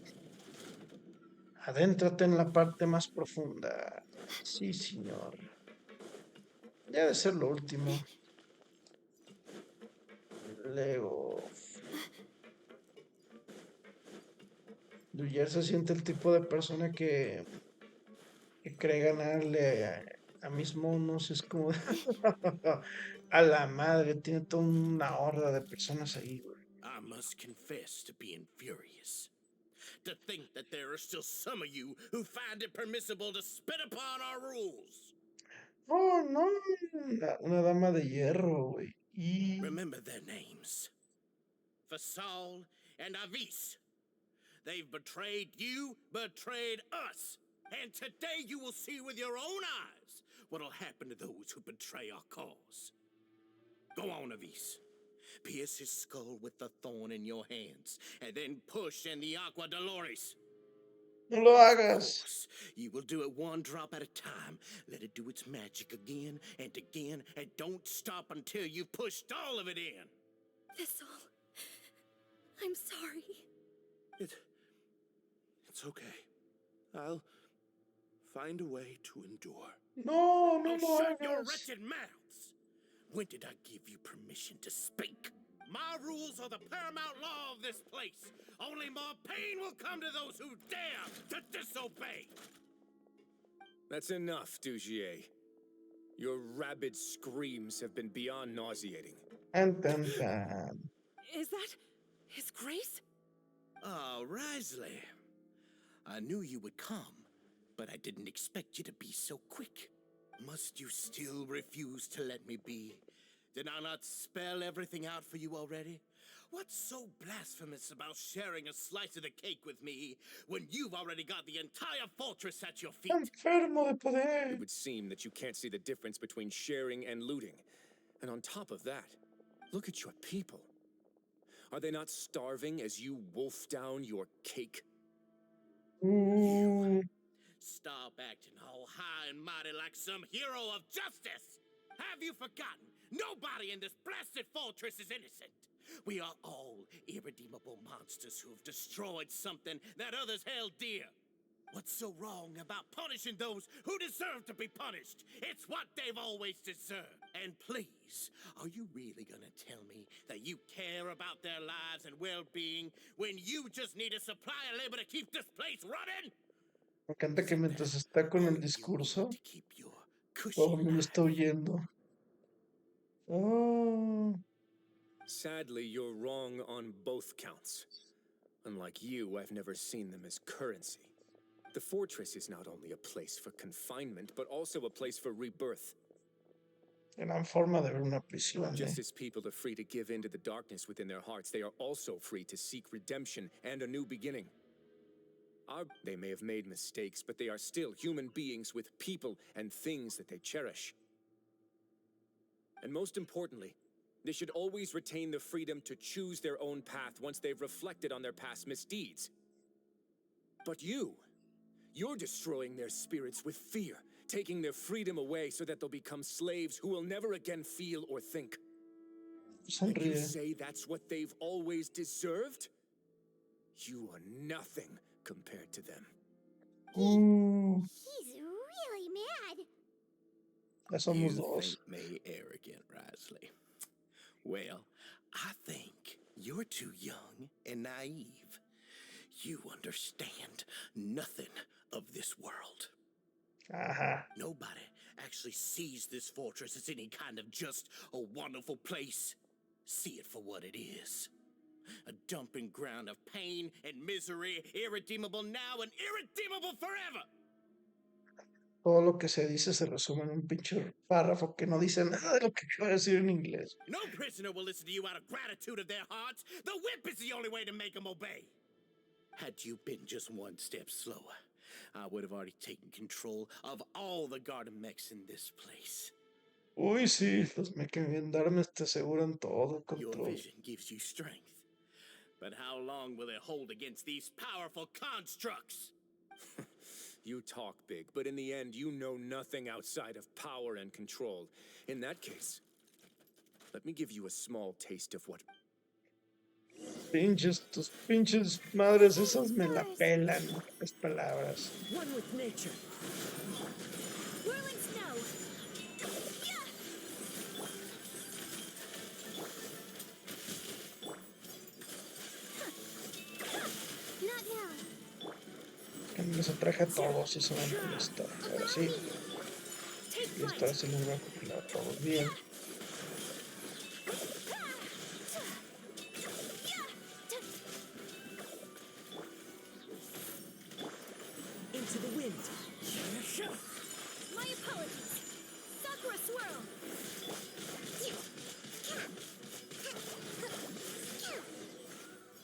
Speaker 1: Adéntrate en la parte más profunda. Sí, señor. Debe ser lo último. Luego. Duyer se siente el tipo de persona que cree ganarle a mis monos. Es como a la madre. Tiene toda una horda de personas ahí, güey.
Speaker 7: I must confess to being furious. To think that there are still some of you who find it permissible to spit upon our rules.
Speaker 1: Oh, no. Una dama de hierro, güey. Y...
Speaker 7: Remember their names. Fasal and Avis. They've betrayed you, betrayed us. And today you will see with your own eyes what'll happen to those who betray our cause. Go on, Avis. Pierce his skull with the thorn in your hands, and then push in the Aqua Dolores.
Speaker 1: No lo
Speaker 7: Of
Speaker 1: hagas.
Speaker 7: course, you will do it one drop at a time. Let it do its magic again, and don't stop until you've pushed all of it in.
Speaker 3: Thistle. I'm sorry.
Speaker 10: It's okay. I'll find a way to endure.
Speaker 1: No, no
Speaker 7: Oh,
Speaker 1: lo
Speaker 7: shut your
Speaker 1: hagas.
Speaker 7: wretched mouths! When did I give you permission to speak? My rules are the paramount law of this place. Only more pain will come to those who dare to disobey.
Speaker 6: That's enough, Dugier. Your rabid screams have been beyond nauseating.
Speaker 1: Tan, tan, tan.
Speaker 11: Is that His Grace?
Speaker 7: Oh, Risley. I knew you would come, but I didn't expect you to be so quick. Must you still refuse to let me be? Did I not spell everything out for you already? What's so blasphemous about sharing a slice of the cake with me when you've already got the entire fortress at your feet?
Speaker 1: Enfermo de poder.
Speaker 6: It would seem that you can't see the difference between sharing and looting. And on top of that, look at your people. Are they not starving as you wolf down your cake?
Speaker 1: Uh,
Speaker 7: Stop acting all high and mighty like some hero of justice! Have you forgotten? Nobody in this blasted fortress is innocent. We are all irredeemable monsters who have destroyed something that others held dear. What's so wrong about punishing those who deserve to be punished? It's what they've always deserved. And please, are you really gonna tell me that you care about their lives and well-being when you just need a supply of labor to keep this place running?
Speaker 1: me encanta que mientras está con el discurso,
Speaker 7: To keep your cushy
Speaker 1: todo el mundo está huyendo. Oh,
Speaker 6: Sadly, you're wrong on both counts. Unlike you, I've never seen them as currency. The fortress is not only a place for confinement, but also a place for rebirth.
Speaker 1: gran forma de ver una prisión,
Speaker 6: Just as people are free to give in to the darkness within their hearts, they are also free to seek redemption and a new beginning. They may have made mistakes, but they are still human beings with people and things that they cherish. And most importantly, they should always retain the freedom to choose their own path once they've reflected on their past misdeeds. But you're destroying their spirits with fear, taking their freedom away so that they'll become slaves who will never again feel or think. And you
Speaker 1: sonríe.
Speaker 6: say that's what they've always deserved? You are nothing compared to them.
Speaker 2: He's really mad.
Speaker 1: Ya somos
Speaker 7: You
Speaker 1: dos.
Speaker 7: think me arrogant, Risley? Well, I think you're too young and naive. You understand nothing of this world.
Speaker 1: Ajá.
Speaker 7: Nobody actually sees this fortress as any kind of just a wonderful place. See it for what it is. A dumping ground of pain and misery, irredeemable now and irredeemable forever.
Speaker 1: Todo lo que se dice se resume en un pinche párrafo que no dice nada de lo que acabo de decir en inglés.
Speaker 7: No prisoner will listen to you out of gratitude of their hearts. The whip is the only way to make them obey. Had you been just one step slower, I would have already taken control of all the garden mechs in this place.
Speaker 1: Uy, sí, los mecagendarmes te aseguran todo el
Speaker 7: Your
Speaker 1: control.
Speaker 7: vision gives you strength. But how long will it hold against these powerful constructs?
Speaker 6: You talk big, but in the end, you know nothing outside of power and control. In that case, let me give you a small taste of what...
Speaker 1: Tus pinches madres esas me la pelan, las palabras.
Speaker 11: One with nature.
Speaker 3: Whirling snow!
Speaker 2: Not now.
Speaker 1: Que los atraje a todos y se van a molestar. Ahora sí. Y esta vez se los voy a copiar a todos bien.
Speaker 11: Into the wind.
Speaker 3: My apologies! Sakura swirl!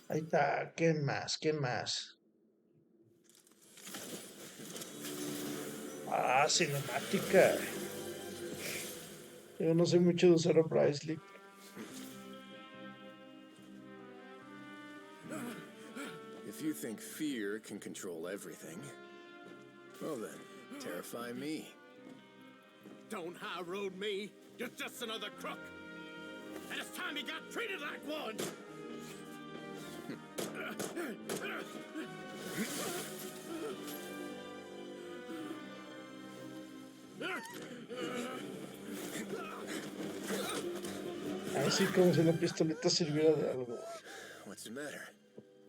Speaker 1: Ahí está. ¿Quién más? ¿Quién más? Ah, cinemática. Yo no sé mucho de usar a Bryce.
Speaker 6: If you think fear can control everything, well then, terrify me.
Speaker 7: Don't high road me. You're just another crook. And it's time you got treated like one.
Speaker 1: Así como si la pistoleta sirviera de algo.
Speaker 6: What's the matter?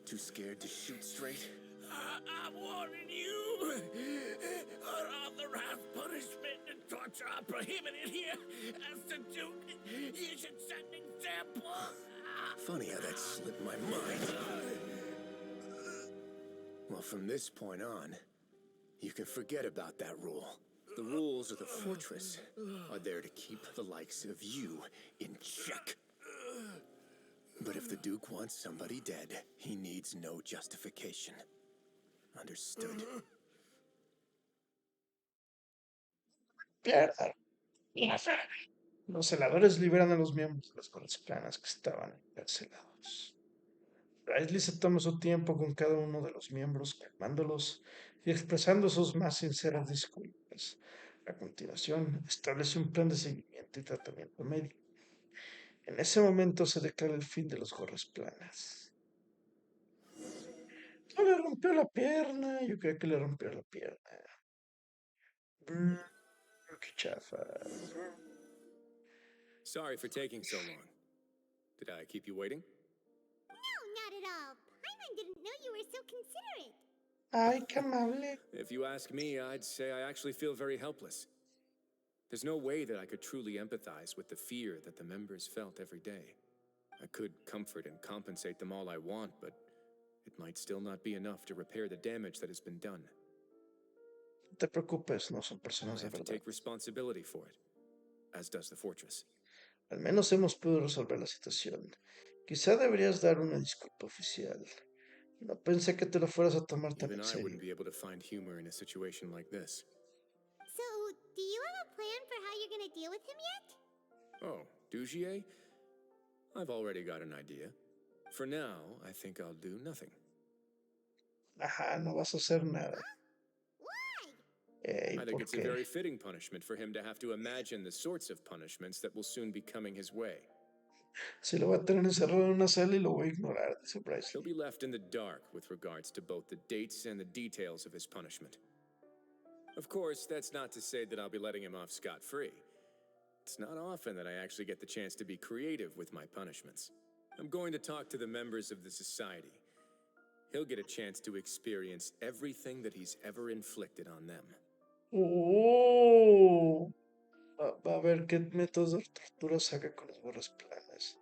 Speaker 6: Too scared to shoot straight?
Speaker 7: I'm warning you.
Speaker 10: Unauthorized punishment and torture are prohibited here. As the Duke, you should set an example.
Speaker 6: Funny how that slipped my mind. Well, from this point on, you can forget about that rule. The rules of the fortress are there to keep the likes of you in check. But if the Duke wants somebody dead, he needs no justification. Understood?
Speaker 1: Claro. Los celadores liberan a los miembros de las gorras planas que estaban encarcelados. Riley se toma su tiempo con cada uno de los miembros, calmándolos y expresando sus más sinceras disculpas. A continuación, establece un plan de seguimiento y tratamiento médico. En ese momento se declara el fin de las gorras planas. No le rompió la pierna, yo creo que le rompió la pierna. Brr, qué chafa.
Speaker 6: Sorry for taking so long. Did I keep you waiting?
Speaker 2: No, not at all. Paimon didn't know you were so considerate.
Speaker 1: Ay, qué amable.
Speaker 6: If you ask me, I'd say I actually feel very helpless. There's no way that I could truly empathize with the fear that the members felt every day. I could comfort and compensate them all I want, but it might still not be enough to repair the damage that has been done.
Speaker 1: No te preocupes, no son
Speaker 6: I
Speaker 1: personas de
Speaker 6: have to
Speaker 1: verdad.
Speaker 6: take responsibility for it, as does the fortress.
Speaker 1: Al menos hemos podido resolver la situación. Quizá deberías dar una disculpa oficial. No pensé que te lo fueras a tomar tan
Speaker 6: Even
Speaker 1: en
Speaker 6: I
Speaker 1: serio.
Speaker 6: wouldn't be able to find humor in a situation like this.
Speaker 2: So, do you have a plan for how you're gonna deal with him yet?
Speaker 6: Oh, Dugier? I've already got an idea. For now, I think I'll do nothing.
Speaker 1: Ajá, no vas a hacer nada.
Speaker 2: Why?
Speaker 1: ¿Y
Speaker 6: I think
Speaker 1: por
Speaker 6: it's a
Speaker 1: qué?
Speaker 6: very fitting punishment for him to have to imagine the sorts of punishments that will soon be coming his way.
Speaker 1: Si lo voy a tener encerrado en una celda y lo voy a ignorar, dice
Speaker 6: He'll
Speaker 1: Bryce.
Speaker 6: be left in the dark with regards to both the dates and the details of his punishment. Of course, that's not to say that I'll be letting him off scot-free. It's not often that I actually get the chance to be creative with my punishments. I'm going to talk to the members of the society. He'll get a chance to experience everything that he's ever inflicted on them.
Speaker 1: Oh, va a ver qué métodos de tortura saca con las gorras planas.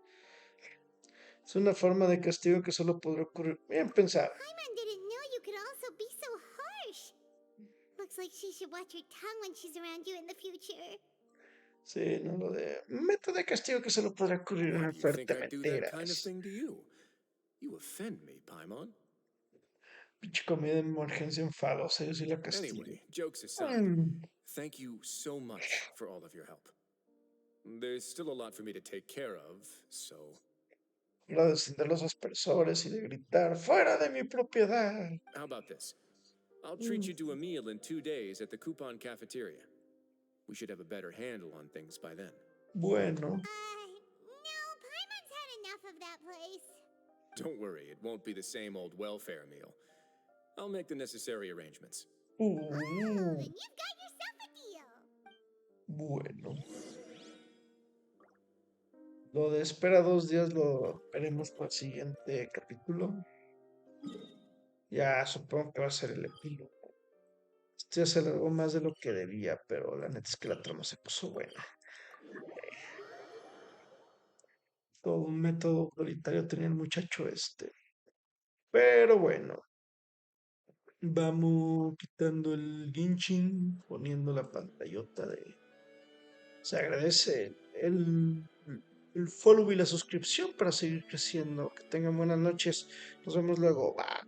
Speaker 1: Es una forma de castigo que solo podrá ocurrir. Bien pensado.
Speaker 2: Paimon didn't know you could also be so harsh. Looks like she should watch her tongue when she's around you in the future.
Speaker 1: Sí, no lo de método de castigo que solo podrá ocurrir en
Speaker 6: Why
Speaker 1: una
Speaker 6: do you think
Speaker 1: fuerte
Speaker 6: I'd do that kind of
Speaker 1: mentiras.
Speaker 6: thing to you? You offend me, Paimon.
Speaker 1: Pinche comida de emergencia enfadosa, yo sí la castigo.
Speaker 6: Anyway, jokes aside, thank you so much for all of your help. There's still a lot for me to take care of, so...
Speaker 1: Lo de encender los aspersores y de gritar, ¡fuera de mi propiedad!
Speaker 6: How about this? I'll treat you to a meal in 2 days at the Coupon Cafeteria. We should have a better handle on things by then.
Speaker 1: Bueno,
Speaker 2: No, Paimon's had enough of that place.
Speaker 6: Don't worry, it won't be the same old welfare meal. I'll make the necessary arrangements.
Speaker 2: Then you've got yourself a deal.
Speaker 1: bueno. Lo de espera 2 días lo veremos para el siguiente capítulo. Ya supongo que va a ser el epílogo. Este ya se alargó más de lo que debía, pero la neta es que la trama se puso buena. Todo un método autoritario tenía el muchacho este. Pero bueno. Vamos quitando el Ginchin, poniendo la pantallota de... Se agradece el follow y la suscripción para seguir creciendo. Que tengan buenas noches. Nos vemos luego. Bye.